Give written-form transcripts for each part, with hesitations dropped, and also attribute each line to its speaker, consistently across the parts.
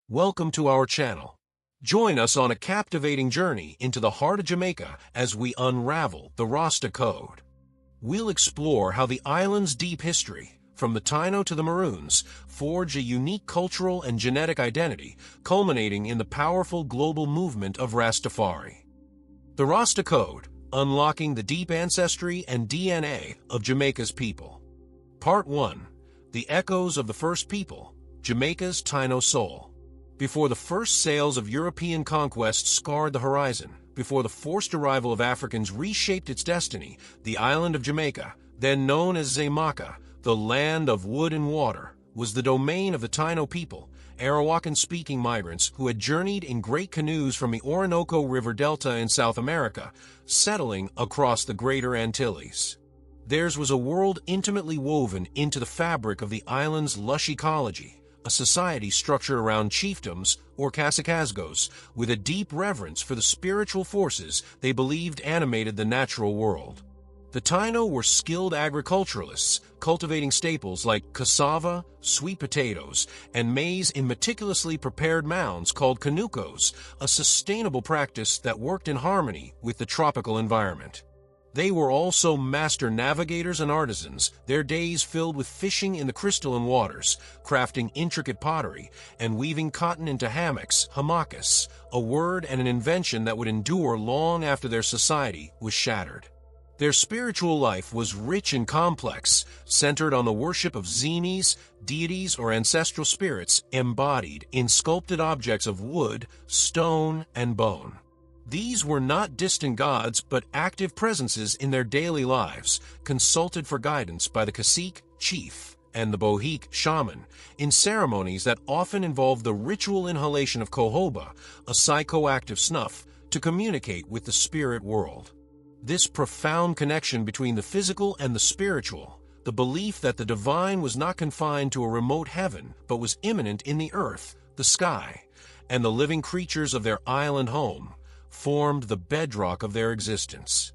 Speaker 1: Welcome to our channel. Join us on a captivating journey into the heart of Jamaica as we unravel the Rasta code. We'll explore how the island's deep history, from the Taino to the Maroons, forge a unique cultural and genetic identity, culminating in the powerful global movement of Rastafari. The Rasta code, unlocking the deep ancestry and DNA of Jamaica's people. Part 1. The echoes of the first people, Jamaica's Taino soul. Before the first sails of European conquest scarred the horizon, before the forced arrival of Africans reshaped its destiny, the island of Jamaica, then known as Zamaica, the land of wood and water, was the domain of the Taino people, Arawakan-speaking migrants who had journeyed in great canoes from the Orinoco River Delta in South America, settling across the Greater Antilles. Theirs was a world intimately woven into the fabric of the island's lush ecology, a society structured around chiefdoms, or casicazgos, with a deep reverence for the spiritual forces they believed animated the natural world. The Taino were skilled agriculturalists, cultivating staples like cassava, sweet potatoes, and maize in meticulously prepared mounds called canucos, a sustainable practice that worked in harmony with the tropical environment. They were also master navigators and artisans, their days filled with fishing in the crystalline waters, crafting intricate pottery, and weaving cotton into hammocks, hamakas, a word and an invention that would endure long after their society was shattered. Their spiritual life was rich and complex, centered on the worship of zimis, deities or ancestral spirits embodied in sculpted objects of wood, stone, and bone. These were not distant gods, but active presences in their daily lives, consulted for guidance by the cacique, chief, and the bohique, shaman, in ceremonies that often involved the ritual inhalation of cohoba, a psychoactive snuff, to communicate with the spirit world. This profound connection between the physical and the spiritual, the belief that the divine was not confined to a remote heaven, but was immanent in the earth, the sky, and the living creatures of their island home, formed the bedrock of their existence.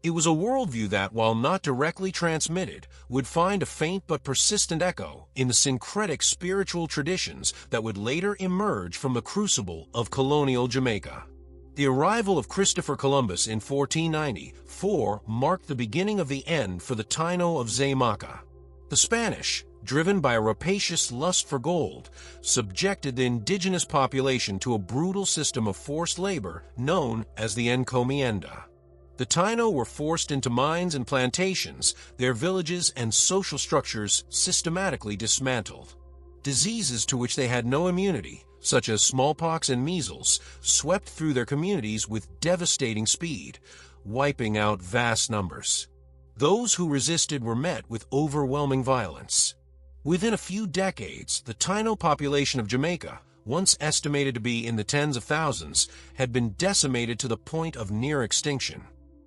Speaker 1: It was a worldview that, while not directly transmitted, would find a faint but persistent echo in the syncretic spiritual traditions that would later emerge from the crucible of colonial Jamaica. The arrival of Christopher Columbus in 1494 marked the beginning of the end for the Taino of Zamaica. The Spanish, driven by a rapacious lust for gold, subjected the indigenous population to a brutal system of forced labor known as the encomienda. The Taino were forced into mines and plantations, their villages and social structures systematically dismantled. Diseases to which they had no immunity, such as smallpox and measles, swept through their communities with devastating speed, wiping out vast numbers. Those who resisted were met with overwhelming violence. Within a few decades, the Taino population of Jamaica, once estimated to be in the tens of thousands, had been decimated to the point of near extinction.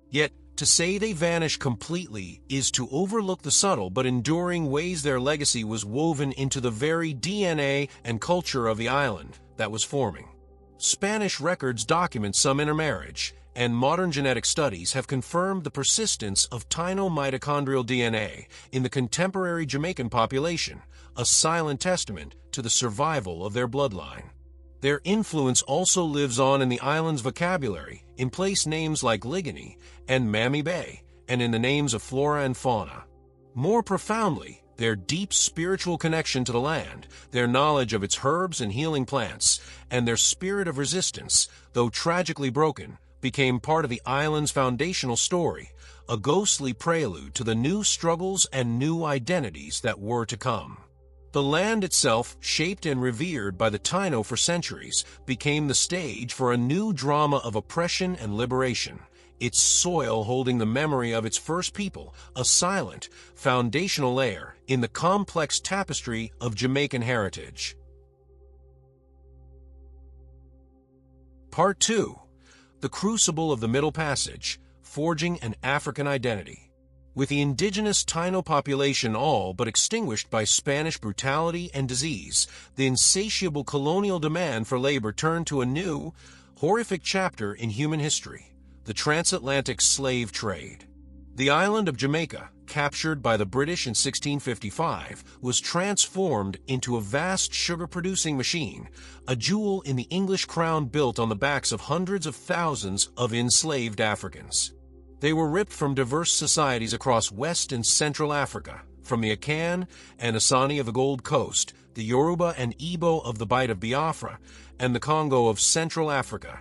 Speaker 1: Yet, to say they vanished completely is to overlook the subtle but enduring ways their legacy was woven into the very DNA and culture of the island that was forming. Spanish records document some intermarriage, and modern genetic studies have confirmed the persistence of Taino mitochondrial DNA in the contemporary Jamaican population, a silent testament to the survival of their bloodline. Their influence also lives on in the island's vocabulary, in place names like Ligani and Mammy Bay, and in the names of flora and fauna. More profoundly, their deep spiritual connection to the land, their knowledge of its herbs and healing plants, and their spirit of resistance, though tragically broken, became part of the island's foundational story, a ghostly prelude to the new struggles and new identities that were to come. The land itself, shaped and revered by the Taino for centuries, became the stage for a new drama of oppression and liberation, its soil holding the memory of its first people, a silent, foundational layer in the complex tapestry of Jamaican heritage. Part 2. The Crucible of the Middle Passage, Forging an African Identity. With the indigenous Taino population all but extinguished by Spanish brutality and disease, the insatiable colonial demand for labor turned to a new, horrific chapter in human history, the transatlantic slave trade. The island of Jamaica, captured by the British in 1655, was transformed into a vast sugar-producing machine, a jewel in the English crown built on the backs of hundreds of thousands of enslaved Africans. They were ripped from diverse societies across West and Central Africa, from the Akan and Asani of the Gold Coast, the Yoruba and Igbo of the Bight of Biafra, and the Congo of Central Africa,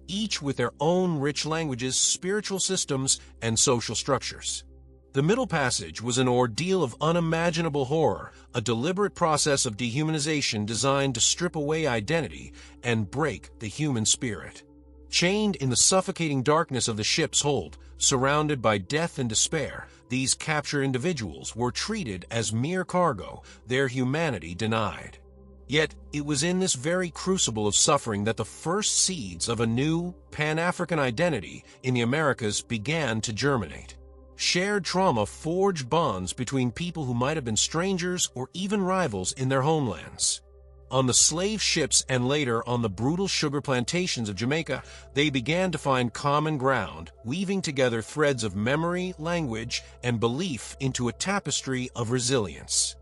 Speaker 1: each with their own rich languages, spiritual systems, and social structures. The Middle Passage was an ordeal of unimaginable horror, a deliberate process of dehumanization designed to strip away identity and break the human spirit. Chained in the suffocating darkness of the ship's hold, surrounded by death and despair, these captured individuals were treated as mere cargo, their humanity denied. Yet, it was in this very crucible of suffering that the first seeds of a new, Pan-African identity in the Americas began to germinate. Shared trauma forged bonds between people who might have been strangers or even rivals in their homelands. On the slave ships and later on the brutal sugar plantations of Jamaica, they began to find common ground, weaving together threads of memory, language, and belief into a tapestry of resilience.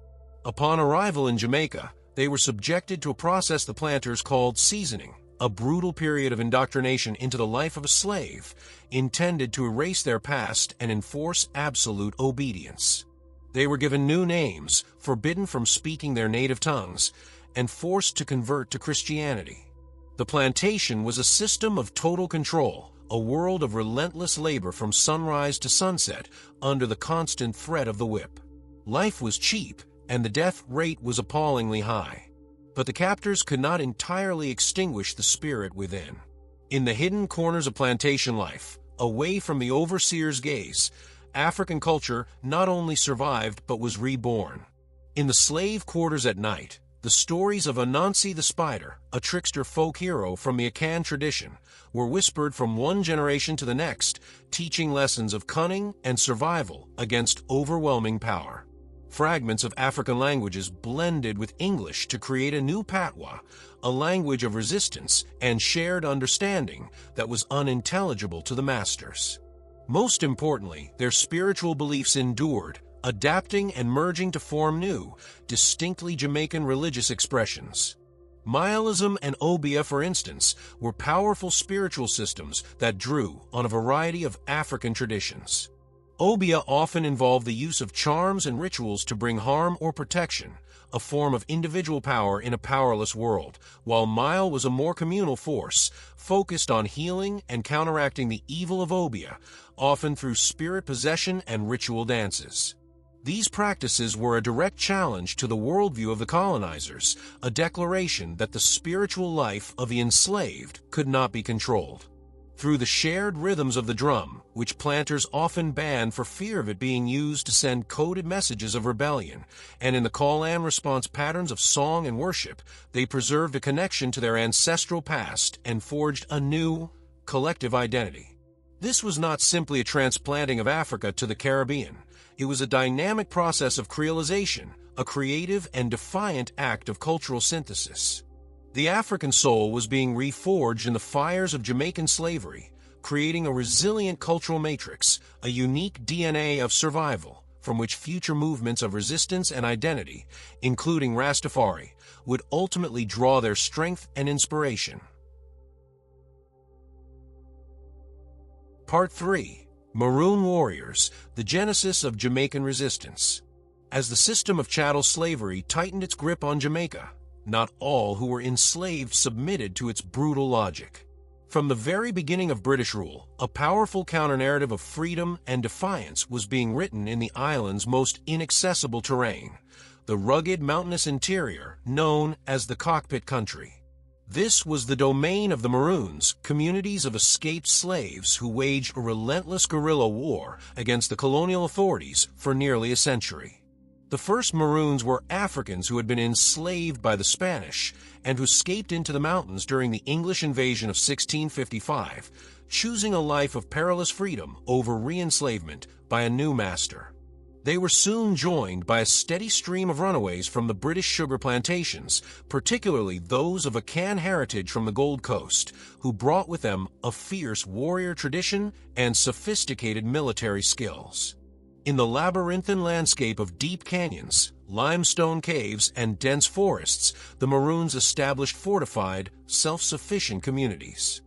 Speaker 1: Upon arrival in Jamaica, they were subjected to a process the planters called seasoning, a brutal period of indoctrination into the life of a slave, intended to erase their past and enforce absolute obedience. They were given new names, forbidden from speaking their native tongues, and forced to convert to Christianity. The plantation was a system of total control, a world of relentless labor from sunrise to sunset under the constant threat of the whip. Life was cheap, and the death rate was appallingly high. But the captors could not entirely extinguish the spirit within. In the hidden corners of plantation life, away from the overseer's gaze, African culture not only survived but was reborn. In the slave quarters at night, the stories of Anansi the Spider, a trickster folk hero from the Akan tradition, were whispered from one generation to the next, teaching lessons of cunning and survival against overwhelming power. Fragments of African languages blended with English to create a new patois, a language of resistance and shared understanding that was unintelligible to the masters. Most importantly, their spiritual beliefs endured, adapting and merging to form new, distinctly Jamaican religious expressions. Maoism and Obia, for instance, were powerful spiritual systems that drew on a variety of African traditions. Obia often involved the use of charms and rituals to bring harm or protection, a form of individual power in a powerless world, while Mile was a more communal force, focused on healing and counteracting the evil of Obia, often through spirit possession and ritual dances. These practices were a direct challenge to the worldview of the colonizers, a declaration that the spiritual life of the enslaved could not be controlled. Through the shared rhythms of the drum, which planters often banned for fear of it being used to send coded messages of rebellion, and in the call and response patterns of song and worship, they preserved a connection to their ancestral past and forged a new, collective identity. This was not simply a transplanting of Africa to the Caribbean. It was a dynamic process of creolization, a creative and defiant act of cultural synthesis. The African soul was being reforged in the fires of Jamaican slavery, creating a resilient cultural matrix, a unique DNA of survival, from which future movements of resistance and identity, including Rastafari, would ultimately draw their strength and inspiration. Part 3. Maroon Warriors, the Genesis of Jamaican Resistance. As the system of chattel slavery tightened its grip on Jamaica, not all who were enslaved submitted to its brutal logic. From the very beginning of British rule, a powerful counter-narrative of freedom and defiance was being written in the island's most inaccessible terrain, the rugged mountainous interior known as the Cockpit Country. This was the domain of the Maroons, communities of escaped slaves who waged a relentless guerrilla war against the colonial authorities for nearly a century. The first Maroons were Africans who had been enslaved by the Spanish and who escaped into the mountains during the English invasion of 1655, choosing a life of perilous freedom over re-enslavement by a new master. They were soon joined by a steady stream of runaways from the British sugar plantations, particularly those of Akan heritage from the Gold Coast, who brought with them a fierce warrior tradition and sophisticated military skills. In the labyrinthine landscape of deep canyons, limestone caves, and dense forests, the Maroons established fortified, self-sufficient communities.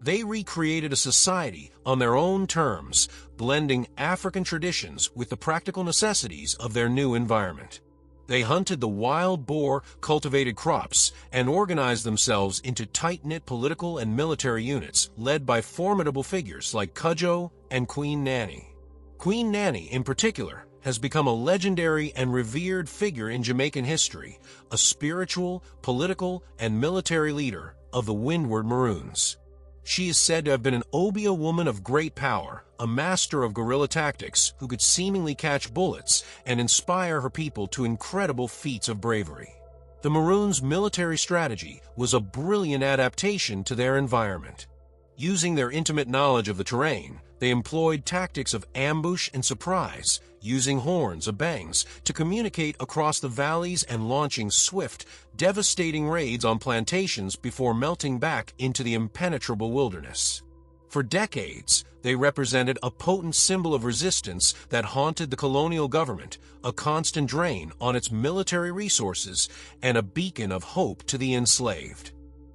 Speaker 1: They recreated a society on their own terms, blending African traditions with the practical necessities of their new environment. They hunted the wild boar, cultivated crops, and organized themselves into tight-knit political and military units led by formidable figures like Cudjoe and Queen Nanny. Queen Nanny, in particular, has become a legendary and revered figure in Jamaican history, a spiritual, political, and military leader of the Windward Maroons. She is said to have been an Obeah woman of great power, a master of guerrilla tactics who could seemingly catch bullets and inspire her people to incredible feats of bravery. The Maroons' military strategy was a brilliant adaptation to their environment. Using their intimate knowledge of the terrain, they employed tactics of ambush and surprise, using horns, abangs, to communicate across the valleys and launching swift, devastating raids on plantations before melting back into the impenetrable wilderness. For decades, they represented a potent symbol of resistance that haunted the colonial government, a constant drain on its military resources, and a beacon of hope to the enslaved.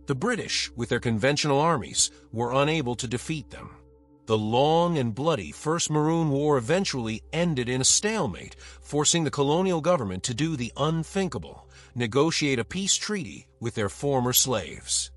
Speaker 1: The British, with their conventional armies, were unable to defeat them. The long and bloody First Maroon War eventually ended in a stalemate, forcing the colonial government to do the unthinkable, negotiate a peace treaty with their former slaves.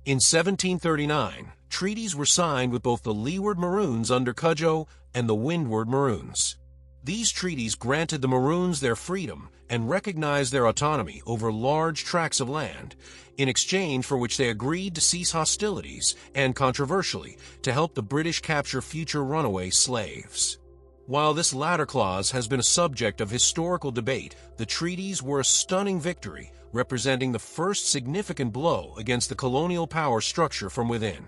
Speaker 1: In 1739, treaties were signed with both the Leeward Maroons under Cudjoe and the Windward Maroons. These treaties granted the Maroons their freedom and recognized their autonomy over large tracts of land, in exchange for which they agreed to cease hostilities and, controversially, to help the British capture future runaway slaves. While this latter clause has been a subject of historical debate, the treaties were a stunning victory, representing the first significant blow against the colonial power structure from within.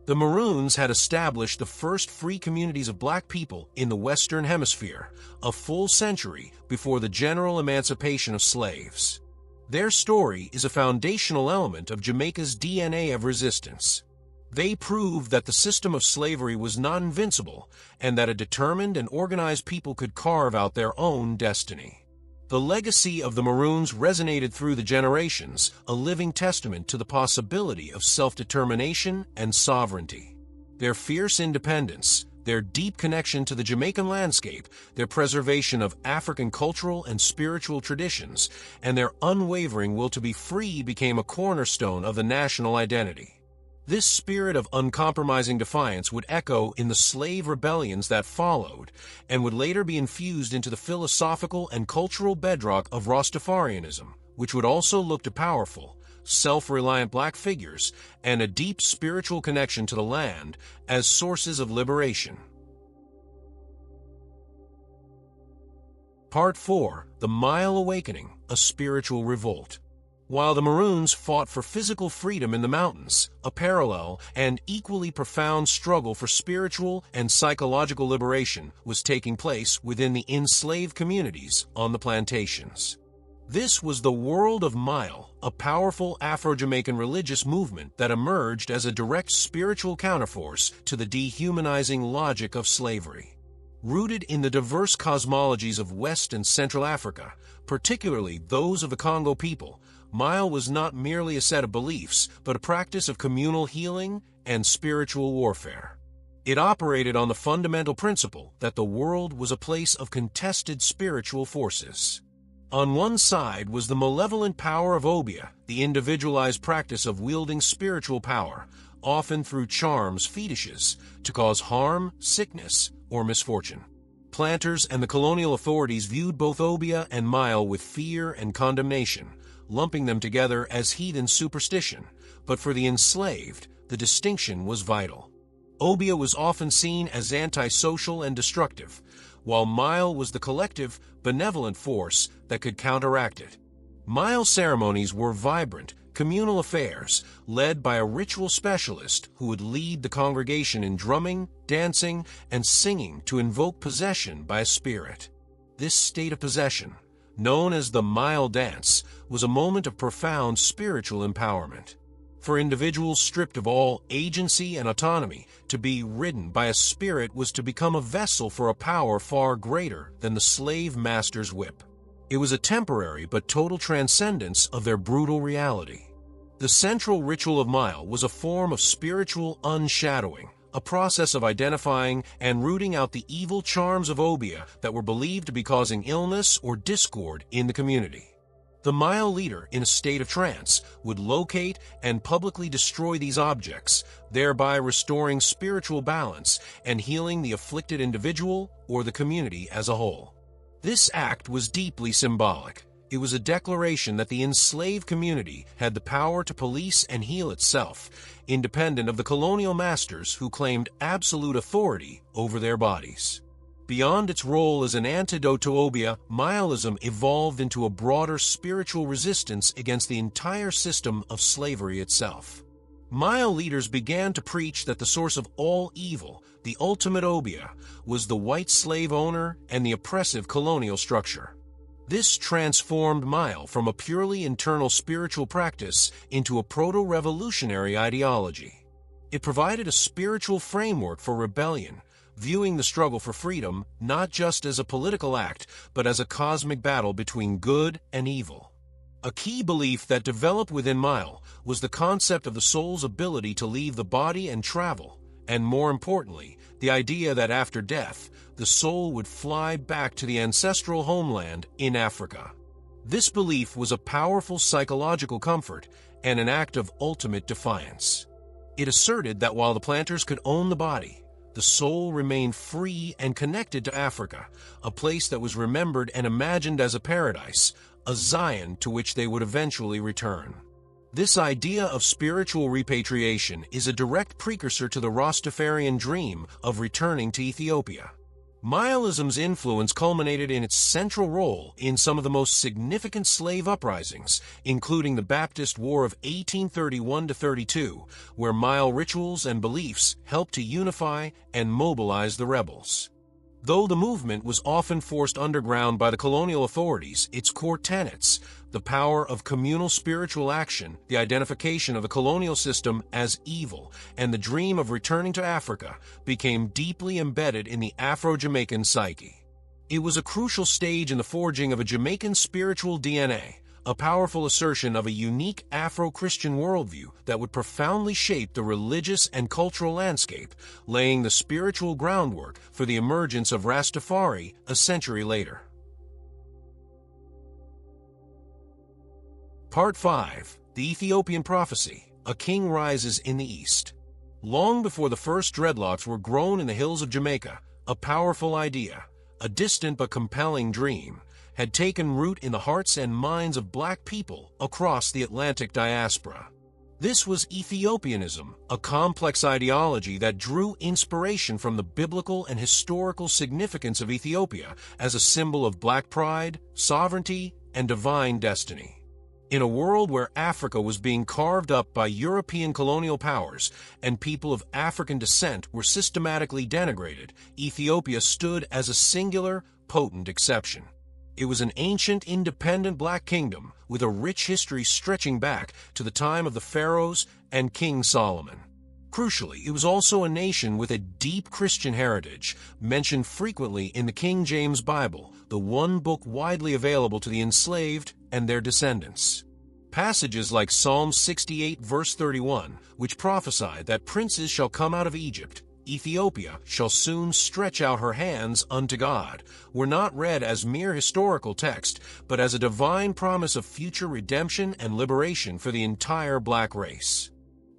Speaker 1: The Maroons had established the first free communities of black people in the Western Hemisphere, a full century before the general emancipation of slaves. Their story is a foundational element of Jamaica's DNA of resistance. They proved that the system of slavery was not invincible and that a determined and organized people could carve out their own destiny. The legacy of the Maroons resonated through the generations, a living testament to the possibility of self-determination and sovereignty. Their fierce independence, their deep connection to the Jamaican landscape, their preservation of African cultural and spiritual traditions, and their unwavering will to be free became a cornerstone of the national identity. This spirit of uncompromising defiance would echo in the slave rebellions that followed, and would later be infused into the philosophical and cultural bedrock of Rastafarianism, which would also look to powerful, self-reliant black figures and a deep spiritual connection to the land as sources of liberation. Part 4. The Mile Awakening, a Spiritual Revolt. While the Maroons fought for physical freedom in the mountains, a parallel and equally profound struggle for spiritual and psychological liberation was taking place within the enslaved communities on the plantations. This was the World of Mile, a powerful Afro-Jamaican religious movement that emerged as a direct spiritual counterforce to the dehumanizing logic of slavery. Rooted in the diverse cosmologies of West and Central Africa, particularly those of the Congo people, Mile was not merely a set of beliefs, but a practice of communal healing and spiritual warfare. It operated on the fundamental principle that the world was a place of contested spiritual forces. On one side was the malevolent power of Obeah, the individualized practice of wielding spiritual power, often through charms, fetishes, to cause harm, sickness, or misfortune. Planters and the colonial authorities viewed both Obeah and Mile with fear and condemnation, lumping them together as heathen superstition, but for the enslaved, the distinction was vital. Obeah was often seen as antisocial and destructive, while Mile was the collective, benevolent force that could counteract it. Mile ceremonies were vibrant, communal affairs led by a ritual specialist who would lead the congregation in drumming, dancing, and singing to invoke possession by a spirit. this state of possession, known as the Mile Dance, was a moment of profound spiritual empowerment. For individuals stripped of all agency and autonomy, to be ridden by a spirit was to become a vessel for a power far greater than the slave master's whip. It was a temporary but total transcendence of their brutal reality. The central ritual of Mile was a form of spiritual unshadowing, a process of identifying and rooting out the evil charms of Obeah that were believed to be causing illness or discord in the community. The Mile leader, in a state of trance, would locate and publicly destroy these objects, thereby restoring spiritual balance and healing the afflicted individual or the community as a whole. This act was deeply symbolic. It was a declaration that the enslaved community had the power to police and heal itself, independent of the colonial masters who claimed absolute authority over their bodies. Beyond its role as an antidote to Obeah, Mileism evolved into a broader spiritual resistance against the entire system of slavery itself. Mile leaders began to preach that the source of all evil, the ultimate Obeah, was the white slave owner and the oppressive colonial structure. This transformed Mile from a purely internal spiritual practice into a proto-revolutionary ideology. It provided a spiritual framework for rebellion, viewing the struggle for freedom not just as a political act, but as a cosmic battle between good and evil. A key belief that developed within Mile was the concept of the soul's ability to leave the body and travel, and more importantly, the idea that after death, the soul would fly back to the ancestral homeland in Africa. This belief was a powerful psychological comfort and an act of ultimate defiance. It asserted that while the planters could own the body, the soul remained free and connected to Africa, a place that was remembered and imagined as a paradise, a Zion to which they would eventually return. This idea of spiritual repatriation is a direct precursor to the Rastafarian dream of returning to Ethiopia. Mileism's influence culminated in its central role in some of the most significant slave uprisings, including the Baptist War of 1831-32, where Mile rituals and beliefs helped to unify and mobilize the rebels. Though the movement was often forced underground by the colonial authorities, its core tenets, the power of communal spiritual action, the identification of the colonial system as evil, and the dream of returning to Africa, became deeply embedded in the Afro-Jamaican psyche. It was a crucial stage in the forging of a Jamaican spiritual DNA, a powerful assertion of a unique Afro-Christian worldview that would profoundly shape the religious and cultural landscape, laying the spiritual groundwork for the emergence of Rastafari a century later. Part 5. The Ethiopian Prophecy. A King Rises in the East. Long before the first dreadlocks were grown in the hills of Jamaica, a powerful idea, a distant but compelling dream, had taken root in the hearts and minds of black people across the Atlantic diaspora. This was Ethiopianism, a complex ideology that drew inspiration from the biblical and historical significance of Ethiopia as a symbol of black pride, sovereignty, and divine destiny. In a world where Africa was being carved up by European colonial powers and people of African descent were systematically denigrated, Ethiopia stood as a singular, potent exception. It was an ancient, independent black kingdom with a rich history stretching back to the time of the pharaohs and King Solomon. Crucially, it was also a nation with a deep Christian heritage, mentioned frequently in the King James Bible, the one book widely available to the enslaved and their descendants. Passages like Psalm 68 verse 31, which prophesy that princes shall come out of Egypt, Ethiopia shall soon stretch out her hands unto God, were not read as mere historical text, but as a divine promise of future redemption and liberation for the entire black race.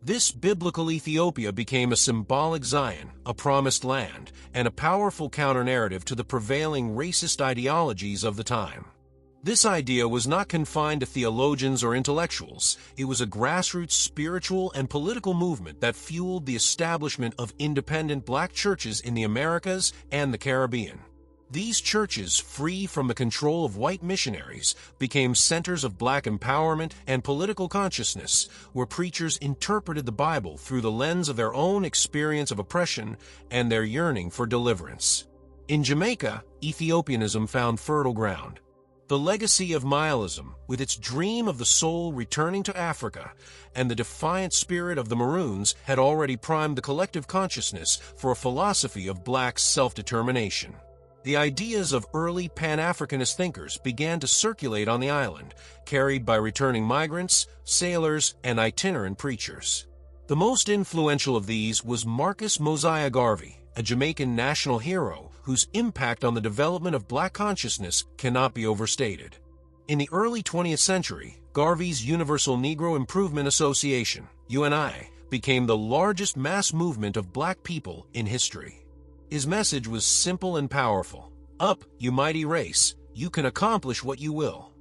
Speaker 1: This biblical Ethiopia became a symbolic Zion, a promised land, and a powerful counter-narrative to the prevailing racist ideologies of the time. This idea was not confined to theologians or intellectuals. It was a grassroots spiritual and political movement that fueled the establishment of independent black churches in the Americas and the Caribbean. These churches, free from the control of white missionaries, became centers of black empowerment and political consciousness, where preachers interpreted the Bible through the lens of their own experience of oppression and their yearning for deliverance. In Jamaica, Ethiopianism found fertile ground. The legacy of Nihilism, with its dream of the soul returning to Africa, and the defiant spirit of the Maroons had already primed the collective consciousness for a philosophy of black self-determination. The ideas of early Pan-Africanist thinkers began to circulate on the island, carried by returning migrants, sailors, and itinerant preachers. The most influential of these was Marcus Mosiah Garvey, a Jamaican national hero whose impact on the development of black consciousness cannot be overstated. In the early 20th century, Garvey's Universal Negro Improvement Association, UNI, became the largest mass movement of black people in history. His message was simple and powerful. Up, you mighty race, you can accomplish what you will.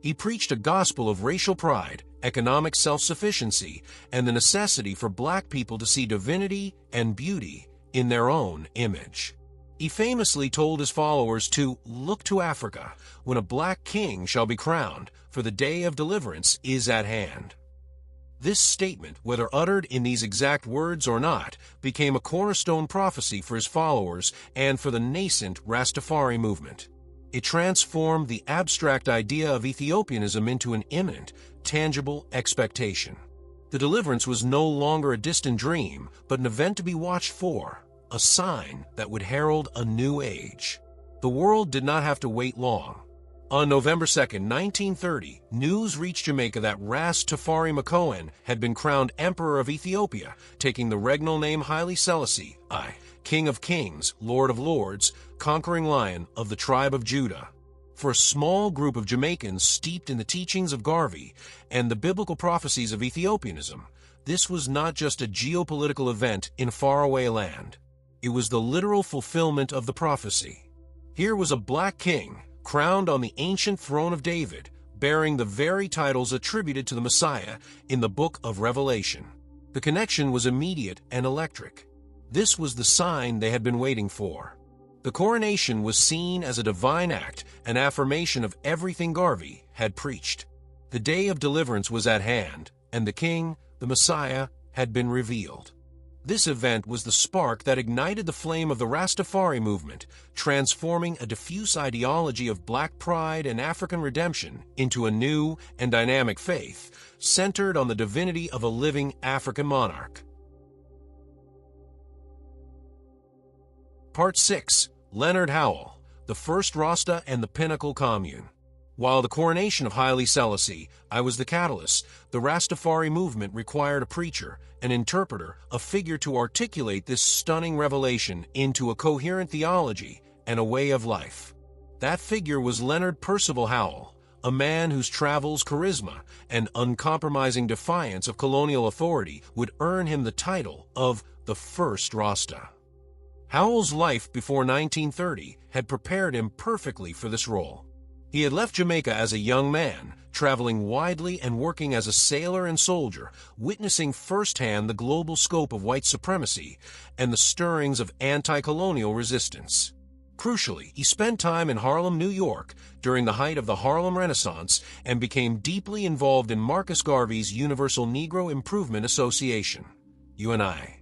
Speaker 1: He preached a gospel of racial pride, economic self-sufficiency, and the necessity for black people to see divinity and beauty in their own image. He famously told his followers to look to Africa when a black king shall be crowned, for the day of deliverance is at hand. This statement, whether uttered in these exact words or not, became a cornerstone prophecy for his followers and for the nascent Rastafari movement. It transformed the abstract idea of Ethiopianism into an imminent, tangible expectation. The deliverance was no longer a distant dream, but an event to be watched for, a sign that would herald a new age. The world did not have to wait long. On November 2, 1930, news reached Jamaica that Rastafari Makonnen had been crowned Emperor of Ethiopia, taking the regnal name Haile Selassie I, King of Kings, Lord of Lords, conquering Lion of the tribe of Judah. For a small group of Jamaicans steeped in the teachings of Garvey and the biblical prophecies of Ethiopianism, this was not just a geopolitical event in faraway land. It was the literal fulfillment of the prophecy. Here was a black king, crowned on the ancient throne of David, bearing the very titles attributed to the Messiah in the book of Revelation. The connection was immediate and electric. This was the sign they had been waiting for. The coronation was seen as a divine act, an affirmation of everything Garvey had preached. The day of deliverance was at hand, and the king, the Messiah, had been revealed. This event was the spark that ignited the flame of the Rastafari movement, transforming a diffuse ideology of black pride and African redemption into a new and dynamic faith, centered on the divinity of a living African monarch. Part 6. Leonard Howell, the First Rasta and the Pinnacle Commune. While the coronation of Haile Selassie, I was the catalyst, the Rastafari movement required a preacher, an interpreter, a figure to articulate this stunning revelation into a coherent theology and a way of life. That figure was Leonard Percival Howell, a man whose travels, charisma, and uncompromising defiance of colonial authority would earn him the title of the First Rasta. Howell's life before 1930 had prepared him perfectly for this role. He had left Jamaica as a young man, traveling widely and working as a sailor and soldier, witnessing firsthand the global scope of white supremacy and the stirrings of anti-colonial resistance. Crucially, he spent time in Harlem, New York, during the height of the Harlem Renaissance and became deeply involved in Marcus Garvey's Universal Negro Improvement Association, UNI.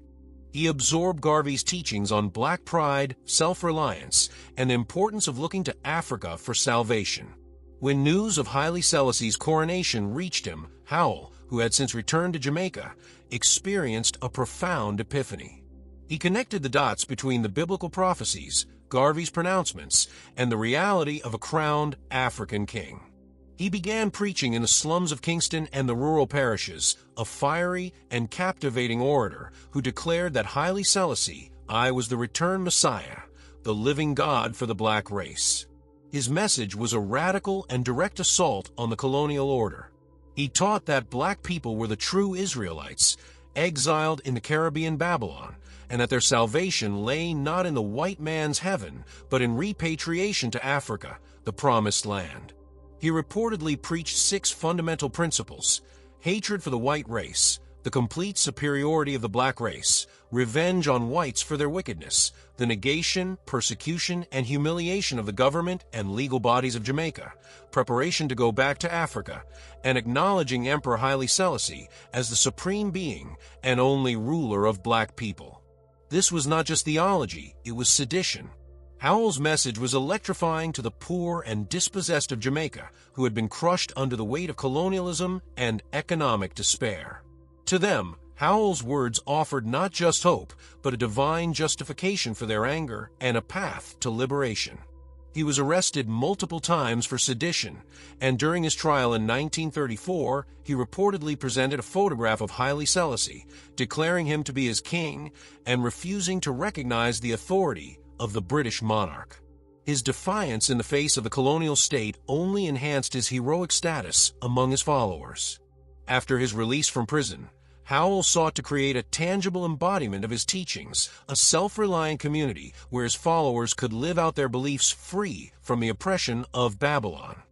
Speaker 1: He absorbed Garvey's teachings on black pride, self-reliance, and the importance of looking to Africa for salvation. When news of Haile Selassie's coronation reached him, Howell, who had since returned to Jamaica, experienced a profound epiphany. He connected the dots between the biblical prophecies, Garvey's pronouncements, and the reality of a crowned African king. He began preaching in the slums of Kingston and the rural parishes, a fiery and captivating orator who declared that Haile Selassie I was the returned Messiah, the living God for the black race. His message was a radical and direct assault on the colonial order. He taught that black people were the true Israelites, exiled in the Caribbean Babylon, and that their salvation lay not in the white man's heaven, but in repatriation to Africa, the promised land. He reportedly preached 6 fundamental principles: hatred for the white race, the complete superiority of the black race, revenge on whites for their wickedness, the negation, persecution, and humiliation of the government and legal bodies of Jamaica, preparation to go back to Africa, and acknowledging Emperor Haile Selassie as the supreme being and only ruler of black people. This was not just theology, it was sedition. Howell's message was electrifying to the poor and dispossessed of Jamaica, who had been crushed under the weight of colonialism and economic despair. To them, Howell's words offered not just hope, but a divine justification for their anger and a path to liberation. He was arrested multiple times for sedition, and during his trial in 1934, he reportedly presented a photograph of Haile Selassie, declaring him to be his king and refusing to recognize the authority of the British monarch. His defiance in the face of the colonial state only enhanced his heroic status among his followers. After his release from prison, Howell sought to create a tangible embodiment of his teachings, a self-reliant community where his followers could live out their beliefs free from the oppression of Babylon.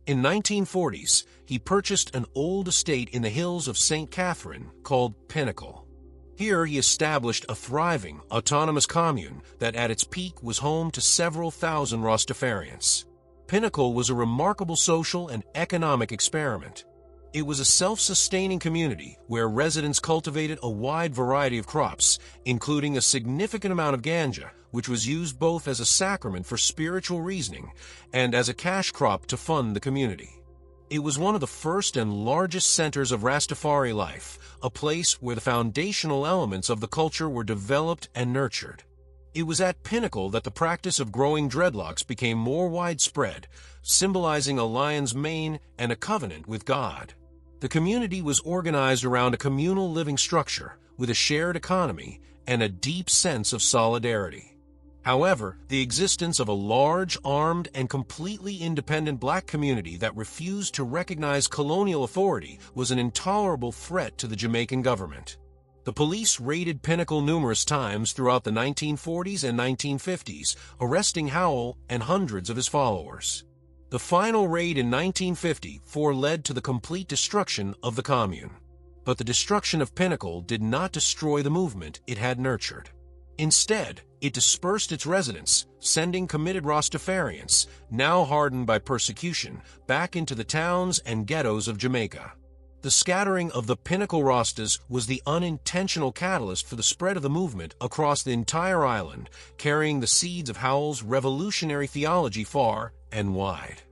Speaker 1: In 1940s, he purchased an old estate in the hills of St. Catherine called Pinnacle. Here he established a thriving, autonomous commune that at its peak was home to several thousand Rastafarians. Pinnacle was a remarkable social and economic experiment. It was a self-sustaining community where residents cultivated a wide variety of crops, including a significant amount of ganja, which was used both as a sacrament for spiritual reasoning and as a cash crop to fund the community. It was one of the first and largest centers of Rastafari life, a place where the foundational elements of the culture were developed and nurtured. It was at Pinnacle that the practice of growing dreadlocks became more widespread, symbolizing a lion's mane and a covenant with God. The community was organized around a communal living structure with a shared economy and a deep sense of solidarity. However, the existence of a large, armed, and completely independent black community that refused to recognize colonial authority was an intolerable threat to the Jamaican government. The police raided Pinnacle numerous times throughout the 1940s and 1950s, arresting Howell and hundreds of his followers. The final raid in 1954 led to the complete destruction of the commune. But the destruction of Pinnacle did not destroy the movement it had nurtured. Instead, it dispersed its residents, sending committed Rastafarians, now hardened by persecution, back into the towns and ghettos of Jamaica. The scattering of the Pinnacle Rastas was the unintentional catalyst for the spread of the movement across the entire island, carrying the seeds of Howell's revolutionary theology far and wide.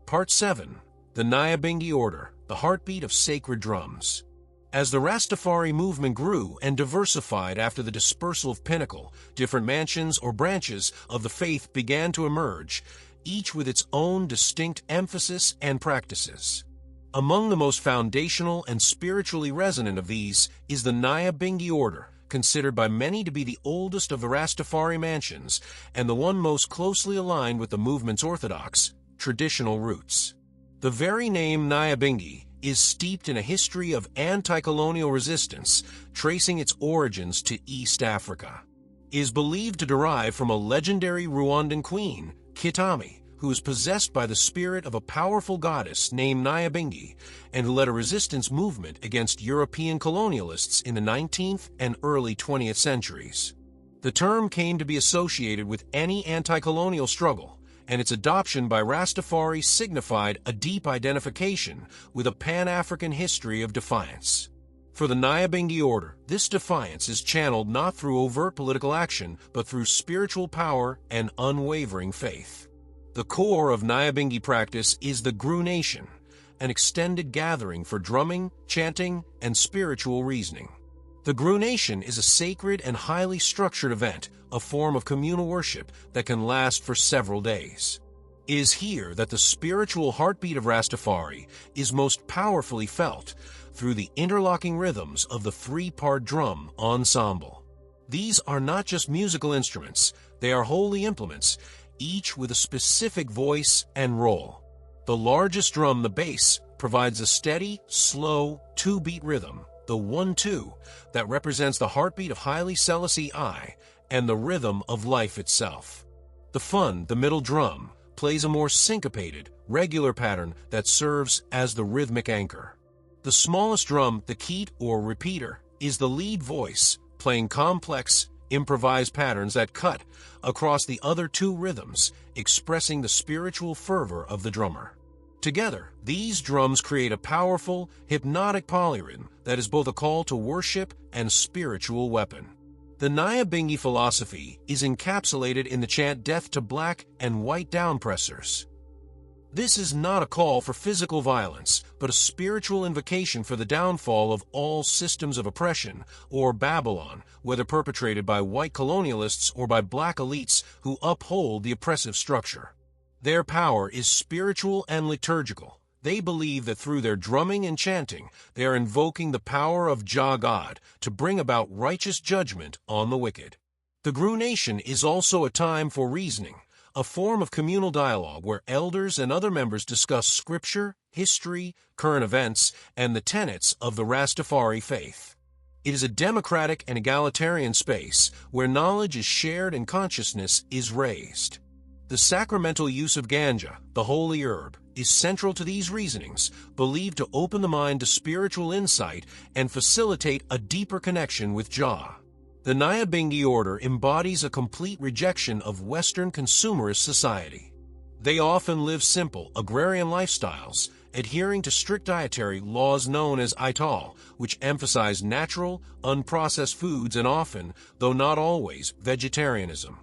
Speaker 1: Part 7. The Nyabingi Order, the Heartbeat of Sacred Drums. As the Rastafari movement grew and diversified after the dispersal of Pinnacle, different mansions or branches of the faith began to emerge, each with its own distinct emphasis and practices. Among the most foundational and spiritually resonant of these is the Nyabingi Order, considered by many to be the oldest of the Rastafari mansions and the one most closely aligned with the movement's orthodox, traditional roots. The very name Nyabingi is steeped in a history of anti-colonial resistance, tracing its origins to East Africa. It is believed to derive from a legendary Rwandan queen, Kitami, who was possessed by the spirit of a powerful goddess named Nyabingi, and who led a resistance movement against European colonialists in the 19th and early 20th centuries. The term came to be associated with any anti-colonial struggle, and its adoption by Rastafari signified a deep identification with a Pan-African history of defiance. For the Nyabingi Order, this defiance is channeled not through overt political action, but through spiritual power and unwavering faith. The core of Nyabingi practice is the Gru Nation, an extended gathering for drumming, chanting, and spiritual reasoning. The Gru Nation is a sacred and highly structured event, a form of communal worship that can last for several days. It is here that the spiritual heartbeat of Rastafari is most powerfully felt through the interlocking rhythms of the three-part drum ensemble. These are not just musical instruments, they are holy implements, each with a specific voice and role. The largest drum, the bass, provides a steady, slow, two-beat rhythm, the 1-2, that represents the heartbeat of Haile Selassie I and the rhythm of life itself. The fun, the middle drum, plays a more syncopated, regular pattern that serves as the rhythmic anchor. The smallest drum, the keet or repeater, is the lead voice, playing complex, improvised patterns that cut across the other two rhythms, expressing the spiritual fervor of the drummer. Together, these drums create a powerful, hypnotic polyrhythm that is both a call to worship and spiritual weapon. The Nyabingi philosophy is encapsulated in the chant "Death to Black and White Downpressors." This is not a call for physical violence, but a spiritual invocation for the downfall of all systems of oppression, or Babylon, whether perpetrated by white colonialists or by black elites who uphold the oppressive structure. Their power is spiritual and liturgical. They believe that through their drumming and chanting, they are invoking the power of Jah God to bring about righteous judgment on the wicked. The Gru Nation is also a time for reasoning, a form of communal dialogue where elders and other members discuss scripture, history, current events, and the tenets of the Rastafari faith. It is a democratic and egalitarian space where knowledge is shared and consciousness is raised. The sacramental use of ganja, the holy herb, is central to these reasonings, believed to open the mind to spiritual insight and facilitate a deeper connection with Jah. The Nyabingi order embodies a complete rejection of Western consumerist society. They often live simple, agrarian lifestyles, adhering to strict dietary laws known as Ital, which emphasize natural, unprocessed foods and often, though not always, vegetarianism.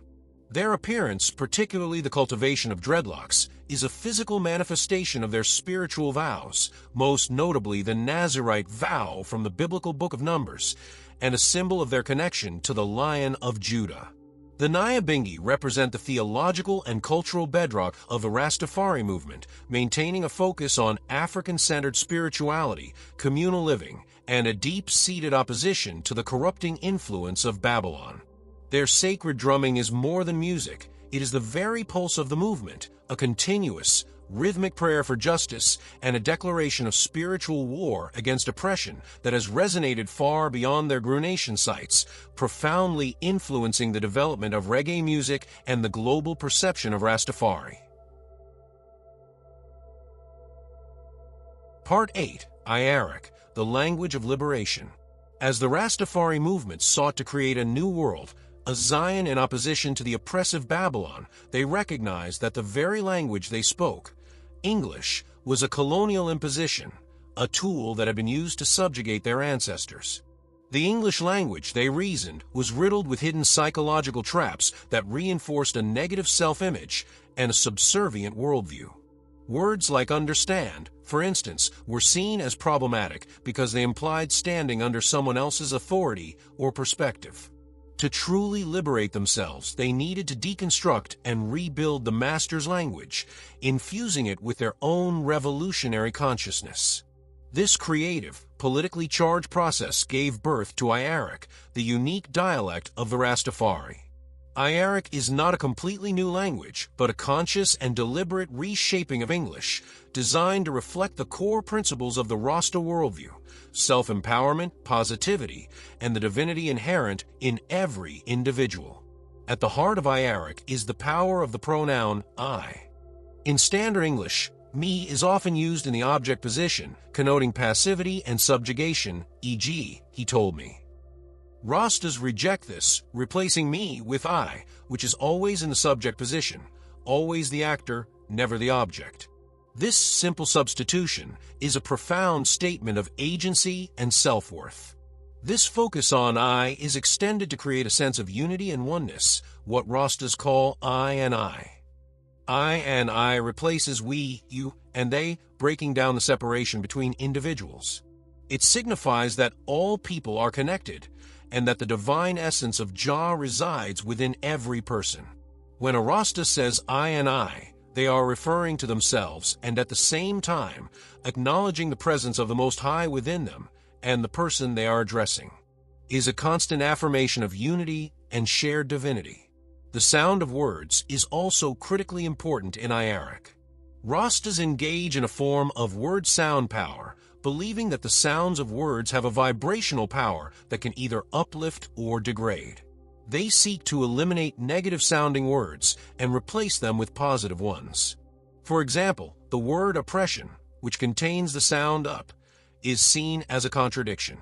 Speaker 1: Their appearance, particularly the cultivation of dreadlocks, is a physical manifestation of their spiritual vows, most notably the Nazirite vow from the biblical Book of Numbers, and a symbol of their connection to the Lion of Judah. The Nyabingi represent the theological and cultural bedrock of the Rastafari movement, maintaining a focus on African-centered spirituality, communal living, and a deep-seated opposition to the corrupting influence of Babylon. Their sacred drumming is more than music. It is the very pulse of the movement, a continuous, rhythmic prayer for justice, and a declaration of spiritual war against oppression that has resonated far beyond their Gru Nation sites, profoundly influencing the development of reggae music and the global perception of Rastafari. Part 8. Ayaric, the Language of Liberation. As the Rastafari movement sought to create a new world, a Zion in opposition to the oppressive Babylon, they recognized that the very language they spoke, English, was a colonial imposition, a tool that had been used to subjugate their ancestors. The English language, they reasoned, was riddled with hidden psychological traps that reinforced a negative self-image and a subservient worldview. Words like understand, for instance, were seen as problematic because they implied standing under someone else's authority or perspective. To truly liberate themselves, they needed to deconstruct and rebuild the master's language, infusing it with their own revolutionary consciousness. This creative, politically charged process gave birth to Ayaric, the unique dialect of the Rastafari. Ayaric is not a completely new language, but a conscious and deliberate reshaping of English, designed to reflect the core principles of the Rasta worldview: self-empowerment, positivity, and the divinity inherent in every individual. At the heart of Ayaric is the power of the pronoun I. In standard English, me is often used in the object position, connoting passivity and subjugation, e.g., he told me. Rastas reject this, replacing me with I, which is always in the subject position, always the actor, never the object. This simple substitution is a profound statement of agency and self-worth. This focus on I is extended to create a sense of unity and oneness, what Rastas call I and I. I and I replaces we, you, and they, breaking down the separation between individuals. It signifies that all people are connected, and that the divine essence of Jah resides within every person. When a Rasta says I and I, they are referring to themselves and at the same time acknowledging the presence of the Most High within them and the person they are addressing. It is a constant affirmation of unity and shared divinity. The sound of words is also critically important in Ayaric. Rastas engage in a form of word-sound power, believing that the sounds of words have a vibrational power that can either uplift or degrade. They seek to eliminate negative-sounding words and replace them with positive ones. For example, the word oppression, which contains the sound up, is seen as a contradiction.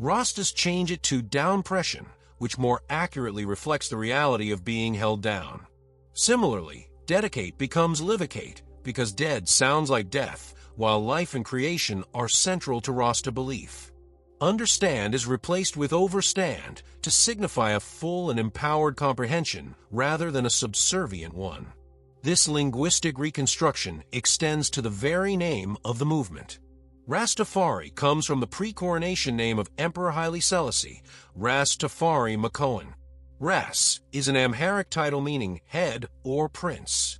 Speaker 1: Rastas change it to downpression, which more accurately reflects the reality of being held down. Similarly, dedicate becomes livicate, because dead sounds like death, while life and creation are central to Rasta belief. Understand is replaced with overstand to signify a full and empowered comprehension rather than a subservient one. This linguistic reconstruction extends to the very name of the movement. Rastafari comes from the pre-coronation name of Emperor Haile Selassie, Rastafari Makonnen. Ras is an Amharic title meaning head or prince.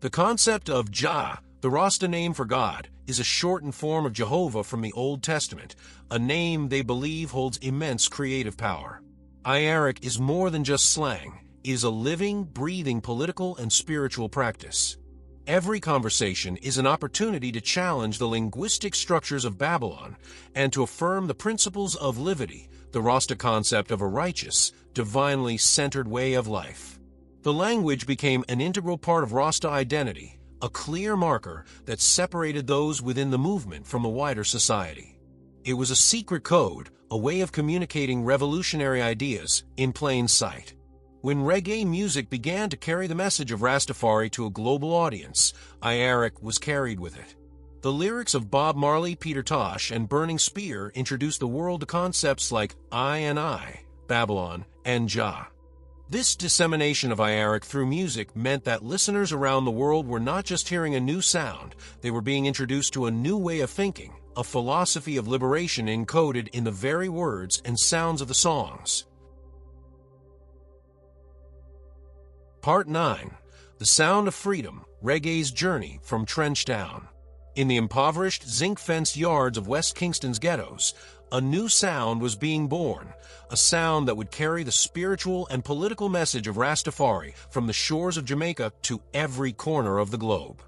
Speaker 1: The concept of Jah, the Rasta name for God, is a shortened form of Jehovah from the Old Testament, a name they believe holds immense creative power. Ayaric is more than just slang. It is a living, breathing political and spiritual practice. Every conversation is an opportunity to challenge the linguistic structures of Babylon and to affirm the principles of livity, the Rasta concept of a righteous, divinely centered way of life. The language became an integral part of Rasta identity, a clear marker that separated those within the movement from the wider society. It was a secret code, a way of communicating revolutionary ideas in plain sight. When reggae music began to carry the message of Rastafari to a global audience, Ayaric was carried with it. The lyrics of Bob Marley, Peter Tosh, and Burning Spear introduced the world to concepts like I and I, Babylon, and Jah. This dissemination of Ayaric through music meant that listeners around the world were not just hearing a new sound, they were being introduced to a new way of thinking, a philosophy of liberation encoded in the very words and sounds of the songs. Part 9. The Sound of Freedom, Reggae's Journey from Trenchtown. In the impoverished, zinc-fenced yards of West Kingston's ghettos, a new sound was being born, a sound that would carry the spiritual and political message of Rastafari from the shores of Jamaica to every corner of the globe.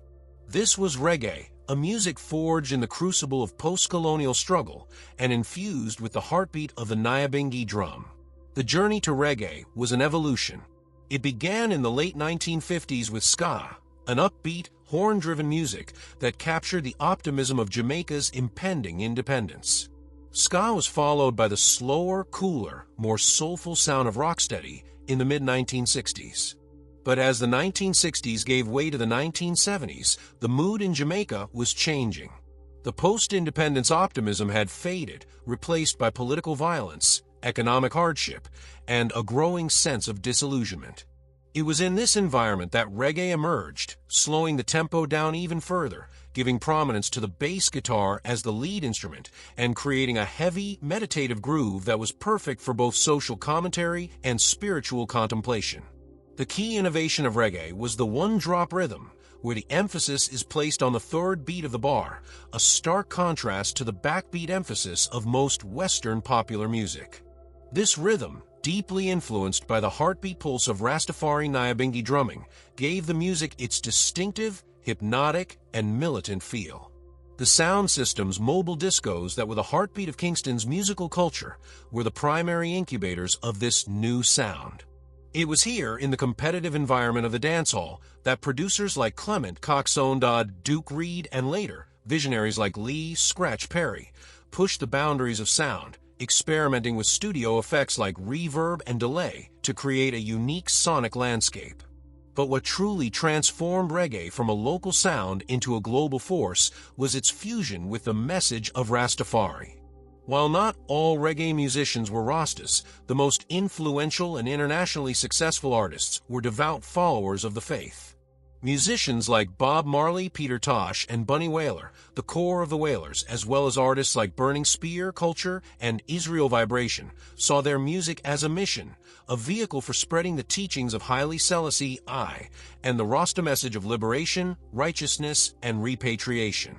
Speaker 1: This was reggae, a music forged in the crucible of post-colonial struggle and infused with the heartbeat of the Nyabingi drum. The journey to reggae was an evolution. It began in the late 1950s with ska, an upbeat, horn-driven music that captured the optimism of Jamaica's impending independence. Ska was followed by the slower, cooler, more soulful sound of rocksteady in the mid-1960s. But as the 1960s gave way to the 1970s, the mood in Jamaica was changing. The post-independence optimism had faded, replaced by political violence, economic hardship, and a growing sense of disillusionment. It was in this environment that reggae emerged, slowing the tempo down even further, giving prominence to the bass guitar as the lead instrument, and creating a heavy, meditative groove that was perfect for both social commentary and spiritual contemplation. The key innovation of reggae was the one-drop rhythm, where the emphasis is placed on the third beat of the bar, a stark contrast to the backbeat emphasis of most Western popular music. This rhythm, deeply influenced by the heartbeat pulse of Rastafari Nyabingi drumming, gave the music its distinctive, hypnotic, and militant feel. The sound system's mobile discos that were the heartbeat of Kingston's musical culture were the primary incubators of this new sound. It was here, in the competitive environment of the dancehall, that producers like Clement Coxsone, Duke Reed, and later, visionaries like Lee Scratch Perry, pushed the boundaries of sound, experimenting with studio effects like reverb and delay to create a unique sonic landscape. But what truly transformed reggae from a local sound into a global force was its fusion with the message of Rastafari. While not all reggae musicians were Rastas, the most influential and internationally successful artists were devout followers of the faith. Musicians like Bob Marley, Peter Tosh, and Bunny Wailer, the core of the Wailers, as well as artists like Burning Spear, Culture, and Israel Vibration, saw their music as a mission, a vehicle for spreading the teachings of Haile Selassie I, and the Rasta message of liberation, righteousness, and repatriation.